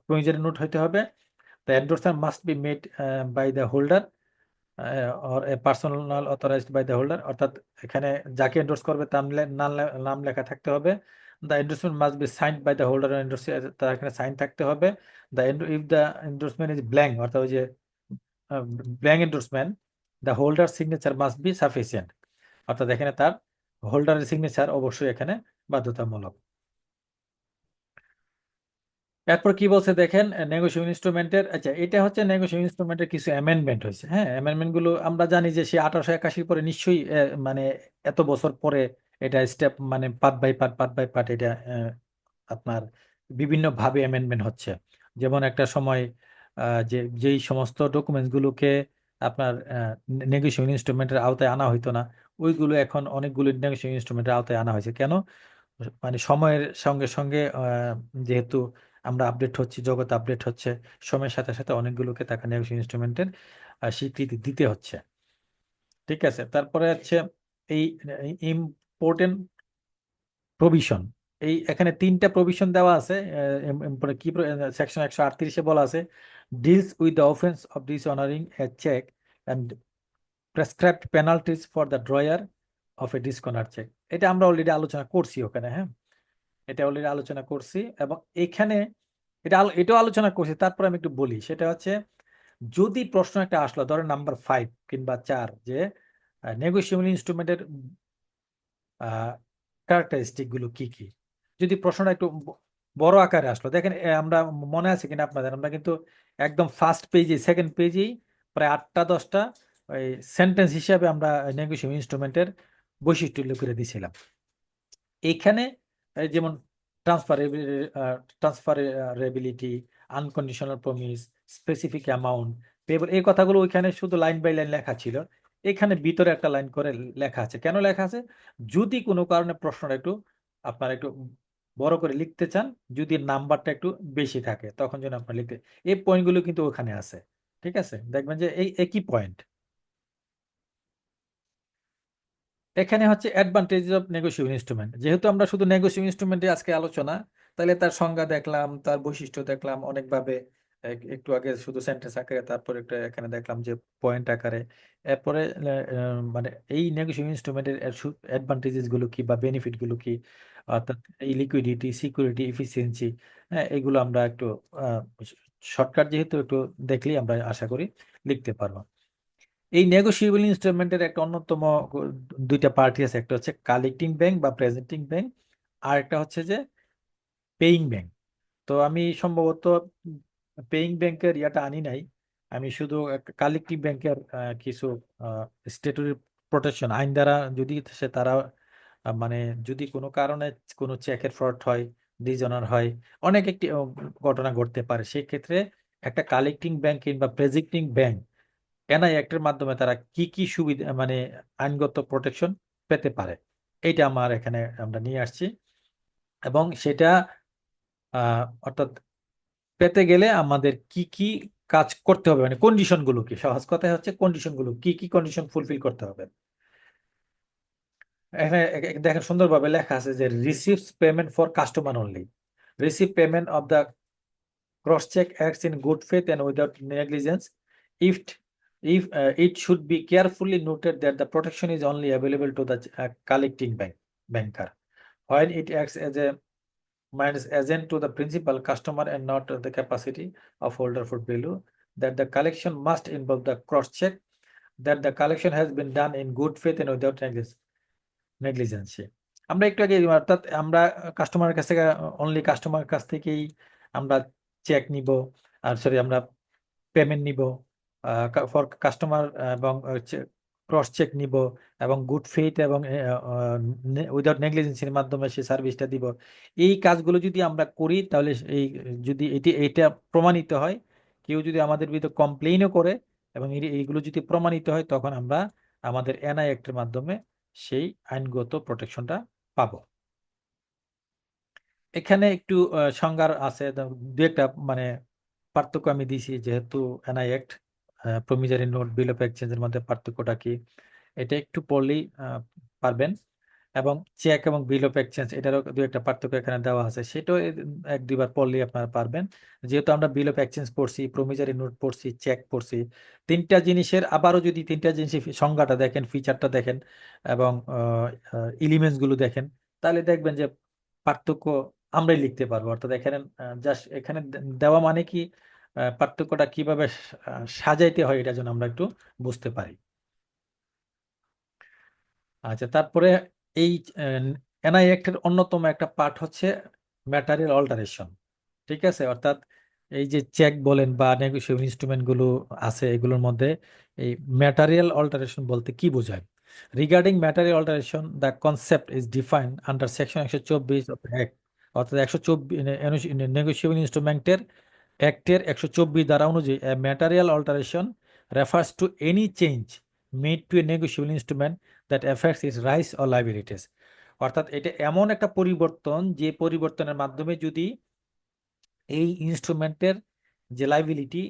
প্রয়োজনীয় নোট হইতে হবে। The endorser must be made by the holder or a personal authorised by the holder, অর্থাৎ এখানে যাকে এন্ডোর্স করবে তার নাম লেখা থাকতে হবে। The endorsement must be signed by the holder endorse, তার এখানে সাইন থাকতে হবে। The if the endorsement is blank, অর্থাৎ ওই যে blank endorsement, the holder signature must be sufficient, অর্থাৎ এখানে তার হোল্ডারের সিগনেচার অবশ্যই এখানে বাধ্যতামূলক। এরপর কি বলছে দেখেন, নেগোশিয়েবল ইনস্ট্রুমেন্টের, আচ্ছা এটা হচ্ছে নেগোশিয়েবল ইনস্ট্রুমেন্টের কিছু অ্যামেন্ডমেন্ট হয়েছে। হ্যাঁ, অ্যামেন্ডমেন্ট গুলো আমরা জানি যে সে 1881 পরে নিশ্চয়ই মানে এত বছর পরে এটা স্টেপ মানে পার্ট এটা আপনার বিভিন্ন ভাবে অ্যামেন্ডমেন্ট হচ্ছে। যেমন একটা সময় যেই সমস্ত ডকুমেন্টস গুলোকে আপনার নেগোশিয়েবল ইনস্ট্রুমেন্টের আওতায় আনা হইতো না, ওইগুলো এখন অনেকগুলো নেগোশিয়েবল ইনস্ট্রুমেন্টের আওতায় আনা হয়েছে। কেন? মানে সময়ের সঙ্গে সঙ্গে যেহেতু আমরা আপডেট হচ্ছি, জগৎ আপডেট হচ্ছে, সময়ের সাথে সাথে অনেকগুলোকে তাকে নেগোশিয়েবল ইনস্ট্রুমেন্টের স্বীকৃতি দিতে হচ্ছে। ঠিক আছে, তারপরে হচ্ছে এই ইম্পর্টেন্ট প্রভিশন, এই এখানে 3টা প্রভিশন দেওয়া আছে। কি সেকশন 138-এ বলা আছে, deals with the offence of dishonouring a cheque and prescribed penalties for the drawer of a dishonoured cheque. এটা আমরা অলরেডি আলোচনা করছি ওখানে। হ্যাঁ, এটা অলরেডি আলোচনা করছি এবং এখানে এটাও আলোচনা করছি। তারপর আমি একটু বলি, সেটা হচ্ছে যদি প্রশ্ন একটা আসলো, ধরেন নাম্বার 5 কিংবা 4, যে নেগোশিয়েবল ইনস্ট্রুমেন্টের ক্যারেক্টারিস্টিক গুলো কি কি, যদি প্রশ্নটা একটু বড় আকারে আসলো, দেখেন আমরা মনে আছে কিনা আপনাদের, আমরা কিন্তু একদম ফার্স্ট পেজে, সেকেন্ড পেজেই প্রায় 8টা-10টা ওই সেন্টেন্স হিসাবে আমরা নেগোশিয়েবল ইনস্ট্রুমেন্টের বৈশিষ্ট্য উল্লেখ করে দিয়েছিলাম। এখানে যেমন ট্রান্সফারেবিলিটি, unconditional promise, specific amount, payable, এই কথাগুলো ওইখানে শুধু লাইন বাই লাইন লেখা ছিল। এখানে ভিতরে একটা লাইন করে লেখা আছে। কেন লেখা আছে? যদি কোনো কারণে প্রশ্নটা একটু আপনারা একটু বড় করে লিখতে চান, যদি নাম্বারটা একটু বেশি থাকে, তখন যেন আপনার লিখতে, এই পয়েন্টগুলো কিন্তু ওখানে আছে। ঠিক আছে, দেখবেন যে এই একই পয়েন্ট। এখানে হচ্ছে অ্যাডভান্টেজ অফ নেগোশিয়েবল ইনস্ট্রুমেন্ট। যেহেতু আমরা শুধু নেগোশিয়েবল ইনস্ট্রুমেন্টে আজকে আলোচনা, তাহলে তার সংজ্ঞা দেখলাম, তার বৈশিষ্ট্য দেখলাম অনেকভাবে, একটু আগে শুধু সেন্টেন্স আকারে, তারপর একটা এখানে দেখলাম যে পয়েন্ট আকারে। এরপরে মানে এই নেগোশিয়েবল ইনস্ট্রুমেন্টের অ্যাডভান্টেজেস গুলো কি বা বেনিফিট গুলো কি, অর্থাৎ এই লিকুইডিটি, সিকিউরিটি, এফিসিয়েন্সি, হ্যাঁ, এগুলো আমরা একটু শর্টকাট যেহেতু একটু দেখলেই আমরা আশা করি লিখতে পারবো। এই নেগোশিয়েবল ইনস্ট্রুমেন্টের একটা অন্যতম 2টা পার্টি আছে, একটা হচ্ছে কালেক্টিং ব্যাংক বা প্রেজেন্টিং ব্যাংক, আর একটা হচ্ছে যে পেইং ব্যাংক। তো আমি সম্ভবত পেইং ব্যাংকের ইয়াটা আনি নাই, আমি শুধু কালেক্টিভ ব্যাংকের কিছু স্ট্যাটুটরি প্রোটেকশন আইন দ্বারা যদি তারা মানে যদি কোনো কারণে কোনো চেকের ফ্রড হয়, ডিজঅনার হয়, অনেক একটি ঘটনা ঘটতে পারে, সেই ক্ষেত্রে একটা কালেক্টিং ব্যাংক কিংবা প্রেজেন্টিং ব্যাংক এনআই অ্যাক্টের মাধ্যমে তারা কি কি সুবিধা মানে আইনগত প্রোটেকশন পেতে পারে, এইটা আমার এখানে আমরা নিয়ে আসছি। এবং সেটা অর্থাৎ পেতে গেলে আমাদের কি কি কাজ করতে হবে, মানে কন্ডিশন গুলো কি, সহজ কথায় হচ্ছে কন্ডিশন গুলো কি কি, কন্ডিশন ফুলফিল করতে হবে। এখানে দেখেন সুন্দরভাবে লেখা আছে যে receives payment for customer only, receive payment of the cross check acts in good faith and without negligence. If it should be carefully noted that the protection is only available to the collecting banker when it acts as a minus agent to the principal customer and not the capacity of holder for value, that the collection must involve the cross check, that the collection has been done in good faith and without negligence. আমরা একটু আগে, অর্থাৎ আমরা কাস্টমারের কাছ থেকে only customer কাছ থেকেই আমরা চেক নিব, আর সরি আমরা পেমেন্ট নিব ফর কাস্টমার, এবং ক্রস চেক নিব, এবং গুড ফেইথ এবং উইদাউট নেগলিজেন্সির মাধ্যমে সেই সার্ভিসটা দিব। এই কাজগুলো যদি আমরা করি, তাহলে এই যদি এটা প্রমাণিত হয়, কেউ যদি আমাদের বিরুদ্ধে কমপ্লেইনও করে এবং এইগুলো যদি প্রমাণিত হয়, তখন আমরা আমাদের এনআই অ্যাক্টের মাধ্যমে সেই আইনগত প্রোটেকশনটা পাবো। এখানে একটু সংজ্ঞার আছে, দু একটা মানে পার্থক্য আমি দিছি, যেহেতু NI act, promissory note, bill of এক্সচেঞ্জের মধ্যে পার্থক্যটা কি, এটা একটু পড়লেই পারবেন। এবং চেক এবং বিল অফ এক্সচেঞ্জ, এটারও দু একটা পার্থক্য এখানে দেওয়া আছে, সেটাও এক দুইবার পড়লেই আপনারা পারবেন। যেহেতু আমরা বিল অফ এক্সচেঞ্জ পড়ছি, প্রমিসারি নোট পড়ছি, চেক পড়ছি, তিনটা জিনিসের আবারও যদি তিনটা জিনিসের সংজ্ঞাটা দেখেন, ফিচারটা দেখেন এবং এলিমেন্টস গুলো দেখেন, তাহলে দেখবেন যে পার্থক্য আমরাই লিখতে পারবো। অর্থাৎ এখানে জাস্ট এখানে দেওয়া মানে কি, পার্থক্যটা কিভাবে সাজাইতে হয় এটা যেন আমরা একটু বুঝতে পারি। আচ্ছা, তারপরে এই এনআই অ্যাক্টের অন্যতম একটা পার্ট হচ্ছে ম্যাটারিয়াল অল্টারেশন। ঠিক আছে, অর্থাৎ এই যে চেক বলেন বা নেগোশিয়েবল ইনস্ট্রুমেন্ট গুলো আছে, এগুলোর মধ্যে এই ম্যাটারিয়াল অল্টারেশন বলতে কি বোঝায়? Regarding material alteration, the concept is defined under section 124 of act. অর্থাৎ 124 নেগোশিয়েবল ইনস্ট্রুমেন্টের অ্যাক্টের 124 ধারা অনুযায়ী material alteration refers to any change made to A negotiable instrument that effects it's rights or liabilities. অর্থাৎ এটা এমন একটা পরিবর্তন, যে পরিবর্তনের মাধ্যমে যদি এই ইনস্ট্রুমেন্টের যে লাইবিলিটি,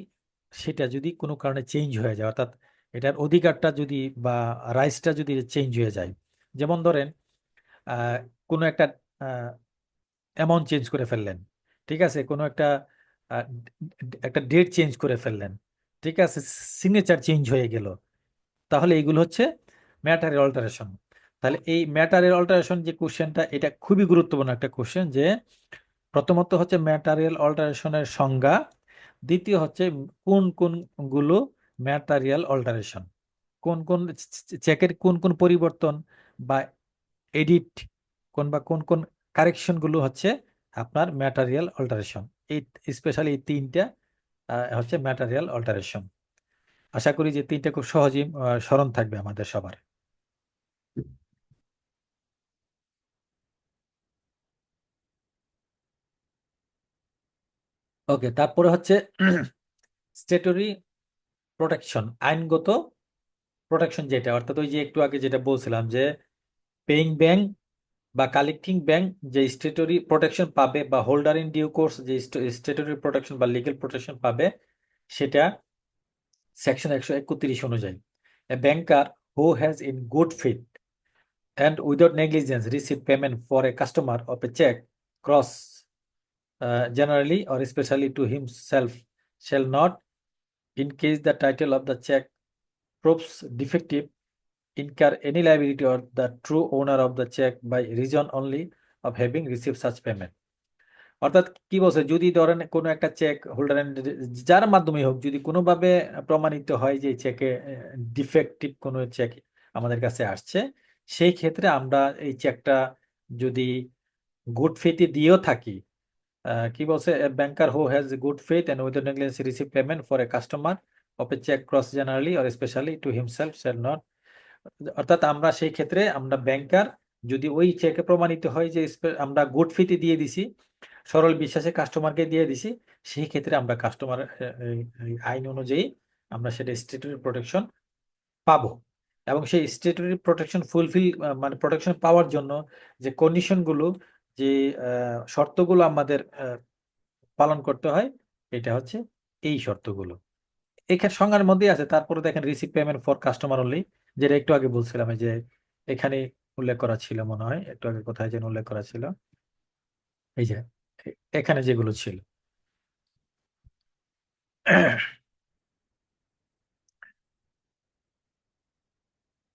সেটা যদি কোনো কারণে চেঞ্জ হয়ে যায়, অর্থাৎ এটার অধিকারটা যদি বা রাইটসটা যদি চেঞ্জ হয়ে যায়। যেমন ধরেন আহ, কোনো একটা অ্যামাউন্ট চেঞ্জ করে ফেললেন, ঠিক আছে, কোনো একটা আহ, একটা ডেট চেঞ্জ করে ফেললেন, ঠিক আছে, সিগনেচার চেঞ্জ হয়ে গেল, তাহলে এইগুলো হচ্ছে ম্যাটারিয়াল অল্টারেশন। তাহলে এই ম্যাটারিয়াল অল্টারেশন যে কোশ্চেনটা, এটা খুবই গুরুত্বপূর্ণ একটা কোশ্চেন, যে প্রথমত হচ্ছে ম্যাটারিয়াল অল্টারেশনের সংজ্ঞা, দ্বিতীয় হচ্ছে কোন কোন গুলো ম্যাটারিয়াল অল্টারেশন, কোন কোন চেকের কোন কোন পরিবর্তন বা এডিট কোন কোন কারেকশন গুলো হচ্ছে আপনার ম্যাটারিয়াল অল্টারেশন। এই স্পেশালি এই তিনটা হচ্ছে ম্যাটারিয়াল অল্টারেশন। আশা করি যে তিনটা খুব সহজেই স্মরণ থাকবে আমাদের সবার। ওকে, তারপরে হচ্ছে স্ট্যাটুটরি প্রোটেকশন, আইনগত প্রোটেকশন, যেটা অর্থাৎ ওই যে একটু আগে যেটা বলছিলাম, যে পেইং ব্যাংক বা কালেক্টিং ব্যাংক যে স্ট্যাটুটরি প্রোটেকশন পাবে, বা হোল্ডার ইন ডিউ কোর্স যে স্ট্যাটুটরি প্রোটেকশন বা লিগ্যাল প্রোটেকশন পাবে, সেটা সেকশন 131 অনুযায়ী। A banker who has in good faith and without negligence receive payment for a customer of a check cross generally or especially to himself shall not, in case the title of the check proves defective, incur any liability or the true owner of the check by reason only of having received such payment. অর্থাৎ কি বলছে, যদি ধরেন কোনো একটা check holder, যার মাধ্যমে হোক, যদি কোনোভাবে প্রমাণিত হয় যে চেকে ডিফেক্টিভ কোনো চেক আমাদের কাছে আসছে, সেই ক্ষেত্রে আমরা এই চেকটা যদি গুড ফেথে দিয়েও থাকি, কি বলছে, banker who has good faith and without negligence receive payment for a customer of a cheque cross generally or specially to himself shall not. অর্থাৎ আমরা সেই ক্ষেত্রে, আমরা ব্যাংকার যদি ওই চেকে প্রমাণিত হয় যে আমরা গুড ফেথে দিয়ে দিছি, সরল বিশ্বাসে কাস্টমারকে দিয়ে দিছি, সেই ক্ষেত্রে আমরা কাস্টমার আইন অনুযায়ী আমরা সেটা স্ট্যাটুটরি প্রোটেকশন পাবো। এবং সেই স্ট্যাটুটরি প্রোটেকশন ফুলফিল মানে প্রোটেকশন পাওয়ার জন্য যে কন্ডিশনগুলো, যে শর্তগুলো আমাদের পালন করতে হয়, এটা হচ্ছে এই শর্তগুলো এখানে সংজ্ঞার মধ্যেই আছে। তারপরে দেখেন receive payment for customer only, যেটা একটু আগে বলছিলাম, এই যে এখানে উল্লেখ করা ছিল, মনে হয় একটু আগে কোথায় যেন উল্লেখ করা ছিল, এই যে এখানে যেগুলো ছিল।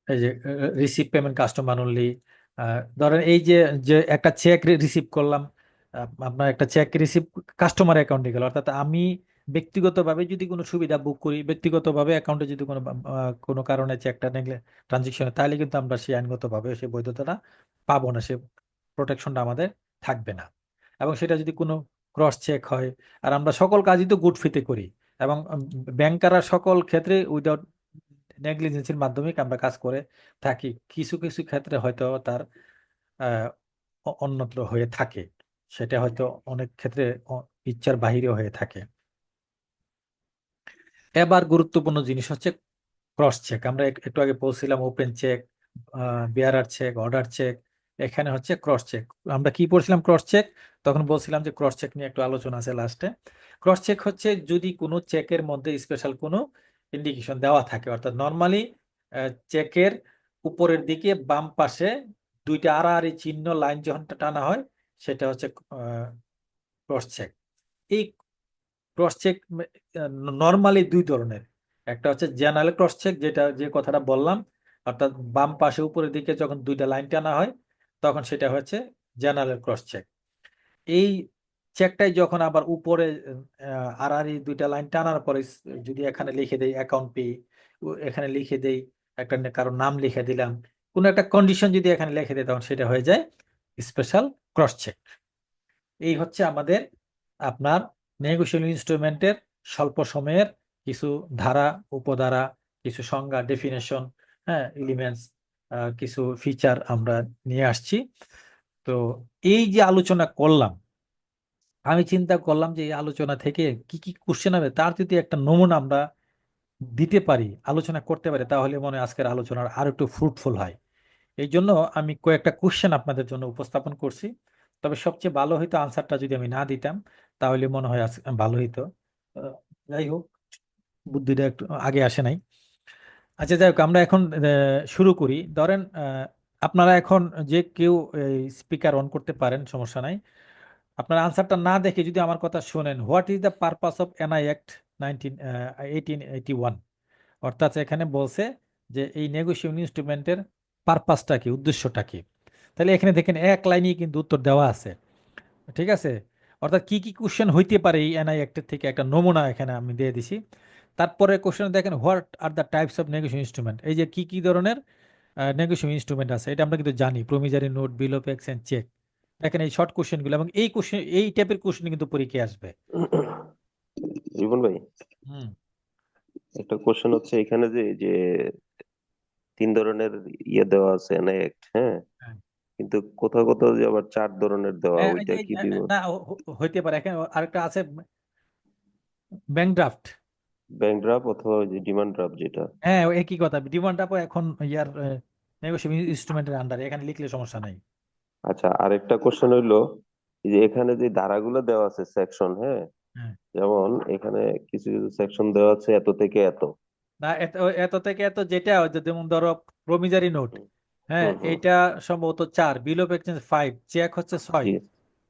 এই যে রিসিভ পেমেন্ট কাস্টমার অনলি, ধরেন এই যে যে একটা চেক রিসিভ করলাম, আপনার একটা চেক রিসিভ কাস্টমার অ্যাকাউন্টে গেল, অর্থাৎ আমি ব্যক্তিগতভাবে যদি কোনো সুবিধা বুক করি, ব্যক্তিগতভাবে অ্যাকাউন্টে যদি কোনো কোনো কারণে চেকটা নেগলে ট্রানজেকশনে, তাহলে কিন্তু আমরা সেই আইনগতভাবে সেই বৈধতাটা পাবো না, সে প্রোটেকশনটা আমাদের থাকবে না। এবং সেটা যদি কোনো ক্রস চেক হয়, আর আমরা সকল কাজই তো গুড ফেথে করি, এবং ব্যাংকাররা সকল ক্ষেত্রে উইদাউট নেগলিজেন্সির মাধ্যমে আমরা কাজ করে থাকি, কিছু কিছু ক্ষেত্রে হয়তো তার অন্যত্র হয়ে থাকে, সেটা হয়তো অনেক ক্ষেত্রে ইচ্ছার বাহিরে হয়ে থাকে। এবার গুরুত্বপূর্ণ জিনিস হচ্ছে ক্রস চেক। আমরা একটু আগে বলছিলাম open cheque, bearer cheque, order cheque, এখানে হচ্ছে ক্রস চেক। আমরা কি পড়ছিলাম ক্রস চেক? তখন বলছিলাম যে ক্রস চেক নিয়ে একটু আলোচনা আছে লাস্টে। ক্রস চেক হচ্ছে যদি কোনো চেকের মধ্যে স্পেশাল কোনো ইন্ডিকেশন দেওয়া থাকে, অর্থাৎ নর্মালি চেকের উপরের দিকে বাম পাশে দুইটা আড়াআড়ি চিহ্ন লাইন যখন টানা হয় সেটা হচ্ছে ক্রস চেক। এই ক্রস চেক নর্মালি দুই ধরনের। একটা হচ্ছে জেনারেল ক্রস চেক, যেটা যে কথাটা বললাম, অর্থাৎ বাম পাশে উপরের দিকে যখন দুইটা লাইন টানা হয় তখন সেটা হচ্ছে জেনারেল ক্রস চেক। এই চেকটাই যখন আবার উপরে আড়াআড়ি দুইটা লাইন টানার পরে যদি এখানে লিখে দেই অ্যাকাউন্ট পে, এখানে লিখে দেই একটা কারো নাম লিখে দিলাম, কোনো একটা কন্ডিশন যদি এখানে লিখে দেয় তখন সেটা হয়ে যায় স্পেশাল ক্রস চেক। এই হচ্ছে আমাদের আপনার নেগোশিয়েবল ইনস্ট্রুমেন্টের স্বল্প সময়ের কিছু ধারা, উপধারা, কিছু সংজ্ঞা, ডেফিনেশন, হ্যাঁ, এলিমেন্টস, কিছু ফিচার আমরা নিয়ে আসছি। তো এই যে আলোচনা করলাম, আমি চিন্তা করলাম যে এই আলোচনা থেকে কি কি কোশ্চেন হবে তার যদি একটা নমুনা আমরা দিতে পারি, আলোচনা করতে পারি, তাহলে মনে হয় আজকের আলোচনার আরো একটু ফ্রুটফুল হয়। এই জন্য আমি কয়েকটা কোশ্চেন আপনাদের জন্য উপস্থাপন করছি। তবে সবচেয়ে ভালো হইতো আনসারটা যদি আমি না দিতাম, তাহলে মনে হয় ভালো হইতো। যাই হোক, বুদ্ধিটা একটু আগে আসে নাই। আচ্ছা, যাই হোক, আমরা এখন শুরু করি। ধরেন আপনারা এখন যে কেউ স্পিকার অন করতে পারেন, সমস্যা নাই। আপনার আনসারটা না দেখে যদি আমার কথা শোনেন, what is the purpose of NI act 1881? অর্থাৎ এখানে বলছে যে এই নেগোশিয়েবল ইনস্ট্রুমেন্টের পারপাসটা কি, উদ্দেশ্যটা কি। তাহলে এখানে দেখেন এক লাইনে কিন্তু উত্তর দেওয়া আছে, ঠিক আছে। অর্থাৎ কি কি কোশ্চেন হইতে পারে এই এনআই অ্যাক্টের থেকে একটা নমুনা এখানে আমি দিয়ে দিছি। তারপরে কোশ্চেন দেখেন, what are the types of negotiable instrument, এই যে কি কি ধরনের নেগোশিয়েবল ইনস্ট্রুমেন্ট আছে, এটা আমরা কিন্তু জানি, promissory note, bill of exchange, cheque. দেখেন এই শর্ট কোশ্চেনগুলো, এবং এই কোশ্চেন, এই টাইপের কোশ্চেন কিন্তু পরীক্ষায় আসবে। জীবন ভাই, হুম। একটা কোশ্চেন হচ্ছে এখানে যে যে তিন ধরনের ইয়ে দেওয়া আছে এনায়েক্ট, হ্যাঁ, হ্যাঁ। কিন্তু কোথাও কোথাও যে আবার চার ধরনের দেওয়া, এই ওইটা কি দিব? না, হইতে পারে। এখানে আরেকটা আছে, ব্যাংক ড্রাফট। ব্যাংক ড্রাফট অথবা ওই যে ডিমান্ড ড্রাফট যেটা। হ্যাঁ, একই কথা। ডিমান্ড ড্রাফট এখন ইয়ার নেগোশিয়েবল ইনস্ট্রুমেন্টের আন্ডারে, এখানে লিখলে সমস্যা নাই। আচ্ছা, আরেকটা কোশ্চেন হইলো, এই যে এখানে যে ধারাগুলো দেওয়া আছে সেকশন, হ্যাঁ, হ্যাঁ। যেমন এখানে কিছু কিছু সেকশন দেওয়া আছে এত থেকে এত। না, এত এত থেকে এত, যেটা যেমন ধরো প্রমিজারি নোট, হুম হ্যাঁ, হুম হুম, এটা সম্ভবত 4, বিল অফ এক্সচেঞ্জ 5, চেক হচ্ছে 6। ঠিক আছে।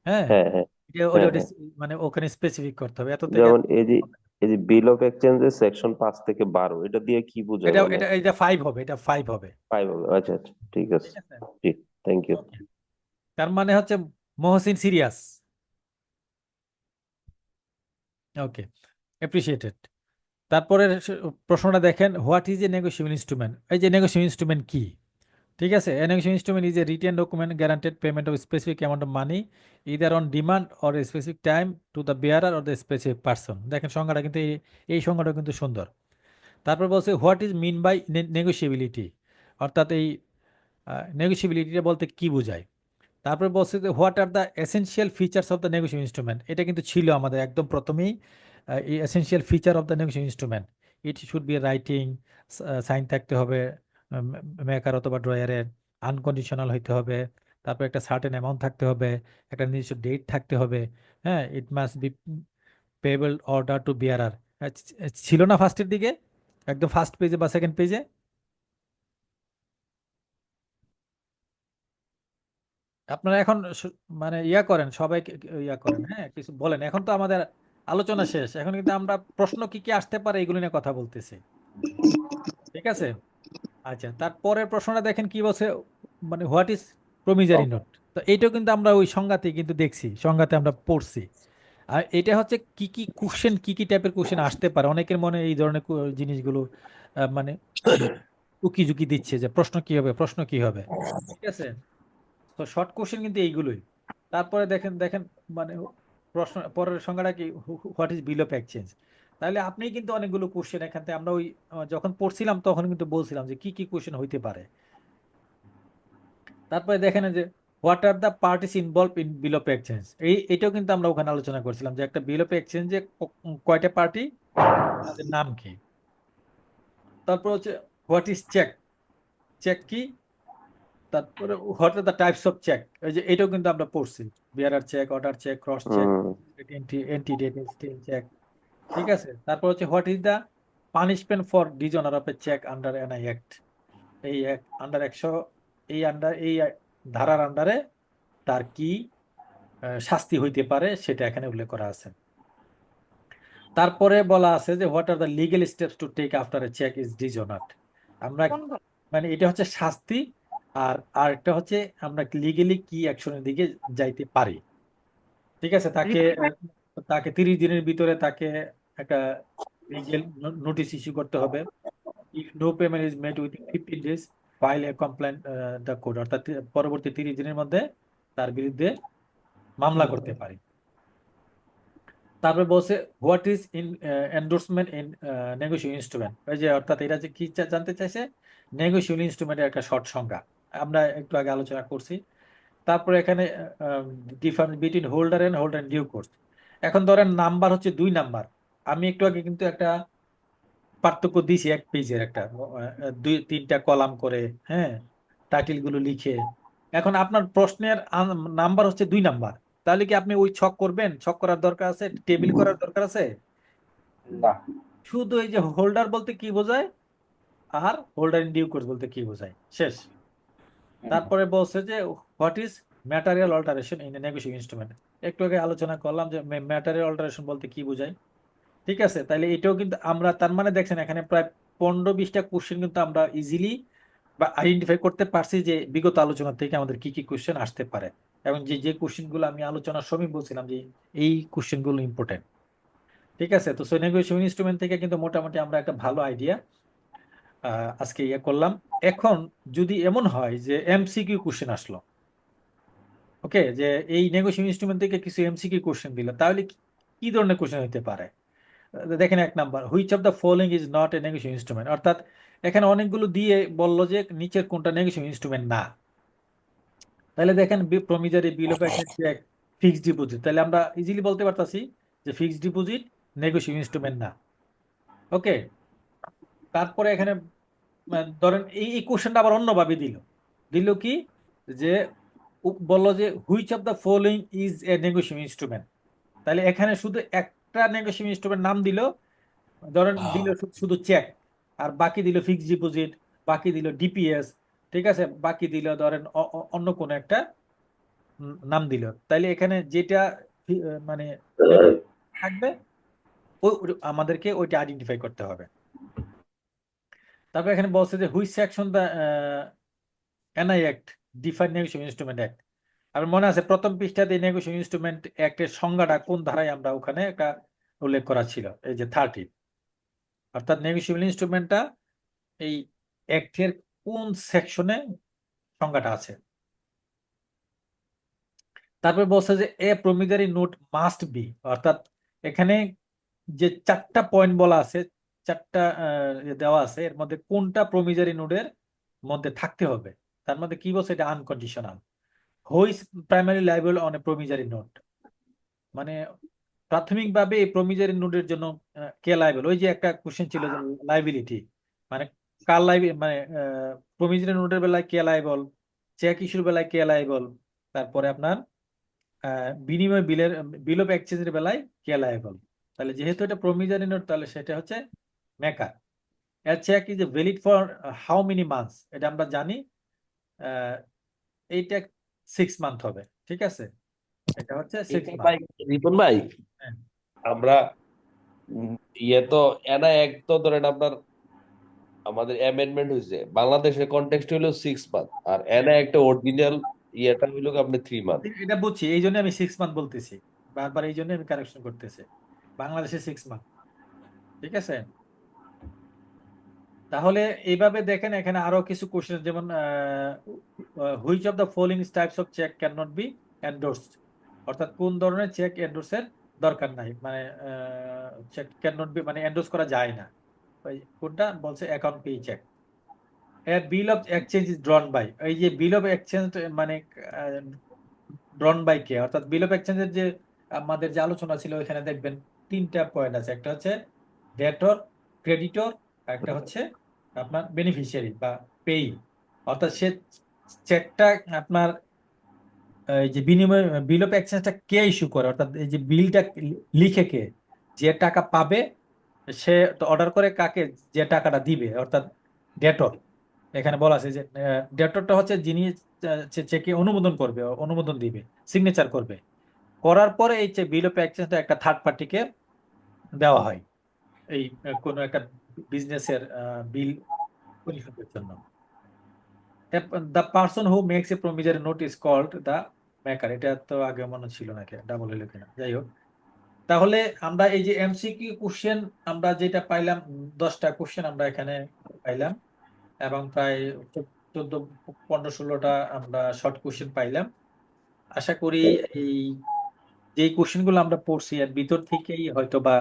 হ্যাঁ, হ্যাঁ হ্যাঁ হ্যাঁ ওটা হ্যাঁ, মানে ওখানে স্পেসিফিক করতে হবে, এত থেকে যেমন এত হবে না। এই যে বিল অফ এক্সচেঞ্জের সেকশন 5 থেকে 12, এটা দিয়ে কি বোঝায় এটা মানে? এটা এটা 5 হবে, এটা 5 হবে। 5 হবে, আচ্ছা আচ্ছা, ঠিক আছে। ঠিক আছে, জি, থ্যাংক ইউ। ওকে। তার মানে হচ্ছে মহসিন সিরিয়াস। ওকে, অ্যাপ্রিসিয়েটেড। তারপরে প্রশ্নটা দেখেন, what is a negotiable instrument. এই যে নেগোশিয়েবল ইনস্ট্রুমেন্ট কি, ঠিক আছে। A negotiation instrument is a written document guaranteed payment of a specific amount of money either on demand or a specific time to the bearer or the specific person। দেখেন সংজ্ঞাটা কিন্তু এই সংজ্ঞাটা কিন্তু সুন্দর। তারপর বলছে what is mean by negotiability, অর্থাৎ এই নেগোশিয়েবিলিটিটা বলতে কি বোঝায়। তারপর বলছে যে what are the essential features of the negotiable instrument. এটা কিন্তু ছিল আমাদের একদম প্রথমেই, এই essential feature of the negotiable instrument. It should be writing, sign থাকতে হবে মেকার অথবা ড্রয়ারের, আনকন্ডিশনাল হইতে হবে, তারপর একটা সার্টেন অ্যামাউন্ট থাকতে হবে, একটা নির্দিষ্ট ডেট থাকতে হবে, হ্যাঁ, it must be payable order to bearer. ছিল না ফার্স্টের দিকে, একদম ফার্স্ট পেজে বা সেকেন্ড পেজে? আপনারা এখন মানে ইয়া করেন, সবাইকে ইয়া করেন, হ্যাঁ, কিছু বলেন। এখন তো আমাদের আলোচনা শেষ, এখন কিন্তু আমরা প্রশ্ন কি কি আসতে পারে এগুলো নিয়ে কথা বলতেছি, ঠিক আছে। আচ্ছা, তারপরের প্রশ্নটা দেখেন কি বলছে, মানে হোয়াট ইজ প্রমিজারি নোট। তো এইটাও কিন্তু আমরা ওই সংজ্ঞাতে কিন্তু দেখছি, সংজ্ঞাতে আমরা পড়ছি। আর এটা হচ্ছে কি কি কোশ্চেন, কি কি টাইপের কোশ্চেন আসতে পারে, অনেকের মনে এই ধরনের জিনিসগুলো মানে উকি ঝুঁকি দিচ্ছে যে প্রশ্ন কি হবে, প্রশ্ন কি হবে, ঠিক আছে। তো শর্ট কোশ্চেন কিন্তু এইগুলোই। তারপরে দেখেন দেখেন মানে প্রশ্ন পরের সংখ্যাটা কি, what is bill of exchange. তাহলে আপনি কিন্তু অনেকগুলো কোশ্চেন এখান থেকে আমরা ওই যখন পড়ছিলাম তখন কিন্তু বলছিলাম যে কি কি কোশ্চেন হইতে পারে। তারপরে দেখেন যে what are the parties involve in bill of exchange, এটাও কিন্তু আমরা ওখানে আলোচনা করছিলাম যে একটা বিল অফ এক্সচেঞ্জে কয়টা পার্টি, তাদের নাম কি। তারপর হচ্ছে হোয়াট ইজ চেক, চেক কি, তারপরে what are the types of cheque, এই যে এটাও কিন্তু আমরা পড়ছি, bearer cheque, order cheque, cross cheque, ante cheque, ঠিক আছে। তারপর হচ্ছে what is the punishment for dishonour of a cheque under NI act, এই আন্ডার 100, এই ধারার আন্ডারে তার কি শাস্তি হইতে পারে সেটা এখানে উল্লেখ করা আছে। তারপরে বলা আছে যে what are the legal steps to take after a cheque is dishonoured. আমরা কোন মানে এটা হচ্ছে শাস্তি, আর একটা হচ্ছে আমরা লিগেলি কি অ্যাকশনের দিকে যাইতে পারি, ঠিক আছে। তাকে 30 দিনের ভিতরে তাকে একটা লিগেল নোটিশ ইস্যু করতে হবে। If no payment is made within 15 days file a complaint the court, অর্থাৎ পরবর্তী 30 দিনের মধ্যে তার বিরুদ্ধে মামলা করতে পারি। তারপরে বলছে what is in endorsement in negotiation instrument, ওই যে অর্থাৎ এটা যে কি জানতে চাইছে, নেগোশিয়েশন ইনস্ট্রুমেন্টের একটা শর্ট সংজ্ঞা আমরা একটু আগে আলোচনা করছি। তারপরে এখানে difference between holder and holder due course. এখন ধরেন নাম্বার হচ্ছে 2 নাম্বার, আমি একটু আগে কিন্তু একটা পার্থক্য দিয়েছি, এক পেজের একটা 2-3টা কলাম করে, হ্যাঁ, টাইটেল গুলো লিখে। এখন আপনার প্রশ্নের নাম্বার হচ্ছে 2 নাম্বার, তাহলে কি আপনি ওই ছক করবেন? ছক করার দরকার আছে? টেবিল করার দরকার আছে? না। শুধু এই যে হোল্ডার বলতে কি বোঝায় আর হোল্ডার ইন ডিউ কোর্স বলতে কি বোঝায়, শেষ। তারপরে বলছে যে what is material alteration in a negotiation instrument, একটু আগে আলোচনা করলাম যে ম্যাটেরিয়াল অল্টারেশন বলতে কি বোঝায়, ঠিক আছে। তাহলে এটাও কিন্তু আমরা, তার মানে দেখছেন এখানে প্রায় 15-20টা কোশ্চেন কিন্তু আমরা ইজিলি বা আইডেন্টিফাই করতে পারছি যে বিগত আলোচনা থেকে আমাদের কি কি কোশ্চেন আসতে পারে, এবং যে কোশ্চেনগুলো আমি আলোচনার সময় বলছিলাম যে এই কোশ্চেনগুলো ইম্পর্টেন্ট, ঠিক আছে। তো নেগোশিয়েশন ইনস্ট্রুমেন্ট থেকে কিন্তু মোটামুটি আমরা একটা ভালো আইডিয়া আজকে ইয়ে করলাম। এখন যদি এমন হয় যে এমসিকিউ কোশ্চেন আসলো, ওকে, যে এই নেগোশিয়েশন ইনস্ট্রুমেন্ট থেকে কিছু এমসিকিউ কোশ্চেন দিল, তাহলে কি ধরনের কোশ্চেন হতে পারে? দেখেন 1 number, which of the following is not A negotiation instrument, অর্থাৎ এখানে অনেকগুলো দিয়ে বললো যে নিচের কোনটা নেগোশিয়েশন ইনস্ট্রুমেন্ট না। তাহলে দেখেন promissory, bill of exchange, cheque, fixed deposit, তাহলে আমরা ইজিলি বলতে পারতাছি যে ফিক্সড ডিপোজিট নেগোশিয়েশন ইনস্ট্রুমেন্ট না, ওকে। তারপরে এখানে ধরেন এই কোশ্চেনটা আবার অন্যভাবে দিল কি, যে বললো যে which of the following is a negotiation instrument, তাহলে এখানে শুধু একটা নেগোশিয়েশন ইনস্ট্রুমেন্ট নাম দিল, ধরেন দিল শুধু চেক, আর বাকি দিল ফিক্সড ডিপোজিট, বাকি দিল ডিপিএস, ঠিক আছে, বাকি দিল ধরেন অন্য কোনো একটা নাম দিল। তাইলে এখানে যেটা মানে থাকবে আমাদেরকে ওইটা আইডেন্টিফাই করতে হবে। তারপর এখানে বলছে যে which section the NI act define negotiation instrument act. আমার মনে আছে প্রথম পৃষ্ঠাতে নেগোশিয়েশন ইনস্ট্রুমেন্ট অ্যাক্টের সংজ্ঞাটা কোন ধারায় আমরা ওখানে একটা উল্লেখ করা ছিল, এই যে 30, অর্থাৎ নেগোশিয়েবল ইনস্ট্রুমেন্টটা এই অ্যাক্টের কোন সেকশনে সংজ্ঞাটা আছে। তারপর বলছে যে এ প্রমিজারি নোট মাস্ট বি, অর্থাৎ এখানে যে 4টা পয়েন্ট বলা আছে, 4টা দেওয়া আছে, এর মধ্যে কোনটা প্রমিজারি নোটের মধ্যে থাকতে হবে। তার মধ্যে কি বলছে, এটা unconditional. Which primary liable on a promissory note, মানে প্রাথমিকভাবে এই প্রমিজারি নোটের জন্য কে লাইবেল। ওই যে একটা কোশ্চেন ছিল যে লাইবিলিটি, মানে কার লাইবিলিটি, মানে প্রমিজারি নোটের বেলায় কে লাইবল, চেক ইস্যুর বেলায় কে লাইবল, তারপরে আপনার বিনিময় বিল অফ এক্সচেঞ্জের বেলায় কে লাইবল। তাহলে যেহেতু এটা প্রমিজারি নোট, তাহলে সেটা হচ্ছে মেকার। এর cheque is valid for how many months, এটা আমরা জানি, এইটা 6 মান্থ হবে, ঠিক আছে, এটা হচ্ছে 6 এটা মান্থ। ভাই রিপন ভাই, হ্যাঁ। আমরা ইয়ে তো এনা এক তো ধরেন আপনার আমাদের অ্যামেন্ডমেন্ট হয়েছে, বাংলাদেশের কনটেক্সট হলো 6 মান্থ, আর এনা একটা অরিজিনাল ইয়েটা হইলো আপনি 3 মান্থ। এটা বুঝছি, এই জন্য আমি 6 মান্থ বলতেছি বারবার, এই জন্য আমি কারেকশন করতেছি, বাংলাদেশে 6 মান্থ, ঠিক আছে। তাহলে এইভাবে দেখেন এখানে আরো কিছু কোশ্চেন, যেমন which of the following types of cheque can not be endorsed, অর্থাৎ কোন ধরনের চেক এন্ডোর্সের দরকার নাই, মানে চেক ক্যান নট বি মানে এন্ডোর্স করা যায় না। কোনটা বলছে, অ্যাকাউন্ট পে চেক। এর bill of exchange is drawn by, এই যে বিল অফ এক্সচেঞ্জ মানে ড্রন বাই কে, অর্থাৎ বিল অফ এক্সচেঞ্জের যে আমাদের যে আলোচনা ছিল ওইখানে দেখবেন 3টা পয়েন্ট আছে, একটা হচ্ছে ডেটর, ক্রেডিটর, একটা হচ্ছে আপনার বেনিফিশিয়ারি বা পেই, অর্থাৎ সে চেকটা আপনার এই যে বিনিময় বিল অফ এক্সচেঞ্জটা কে ইস্যু করে, অর্থাৎ এই যে বিলটা লিখে কে, যে টাকা পাবে সে তো অর্ডার করে কাকে, যে টাকাটা দিবে, অর্থাৎ ডেটর। এখানে বলা আছে যে ডেটরটা হচ্ছে যিনি চেকে অনুমোদন করবে, অনুমোদন দিবে, সিগনেচার করবে। করার পরে এই যে বিল অফ এক্সচেঞ্জটা একটা থার্ড পার্টিকে দেওয়া হয় এই কোনো একটা বিজনেসের বিল পরিশোধের জন্য। The person who makes a promissory note is called the maker. এটা তো আগে মনে ছিল নাকি, ডাবল এলো কিনা, যাই হোক। তাহলে আমরা এই যে এমসিকিউ কোশ্চেন আমরা যেটা পাইলাম, 10টা কোশ্চেন আমরা এখানে পাইলাম, এবং প্রায় 14, 15, 16টা আমরা শর্ট কোশ্চেন পাইলাম। আশা করি এই যেই কোশ্চেনগুলো আমরা পড়ছি এর ভিতর থেকেই হয়তো বা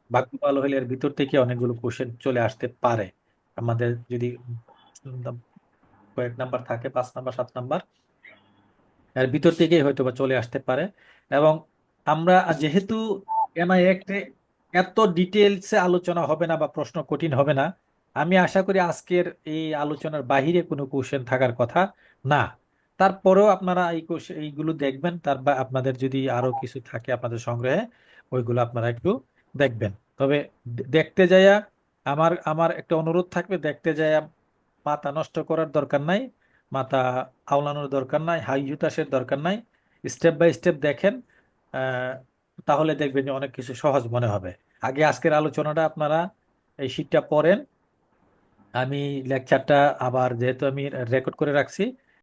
ভাগ্য ভালো হলে এর ভিতর থেকে অনেকগুলো কোশ্চেন চলে আসতে পারে, আমাদের যদি কয়েক নাম্বার থাকে, 5 নাম্বার 7 নাম্বার, এর ভিতর থেকেই হয়তো বা চলে আসতে পারে। এবং আমরা যেহেতু এমআই অ্যাক্টে এত ডিটেলসে আলোচনা হবে না বা প্রশ্ন কঠিন হবে না, আমি আশা করি আজকের এই আলোচনার বাহিরে কোনো কোশ্চেন থাকার কথা না। তারপরেও আপনারা এইগুলো দেখবেন, আপনাদের যদি আরো কিছু থাকে আপনাদের সংগ্রহে, ওইগুলো আপনারা একটু দেখবেন। তবে দেখতে যাইয়া আমার আমার একটা অনুরোধ থাকবে, দেখতে যাইয়া মাথা নষ্ট করার দরকার নাই, মাথা আওলানোর দরকার নাই, হাই হুতাশের দরকার নাই। স্টেপ বাই স্টেপ দেখেন, তাহলে দেখবেন যে অনেক কিছু সহজ মনে হবে। আগে আজকের আলোচনাটা আপনারা এই শীটটা পড়েন। আমি লেকচারটা আবার যেহেতু আমি রেকর্ড করে রাখছি,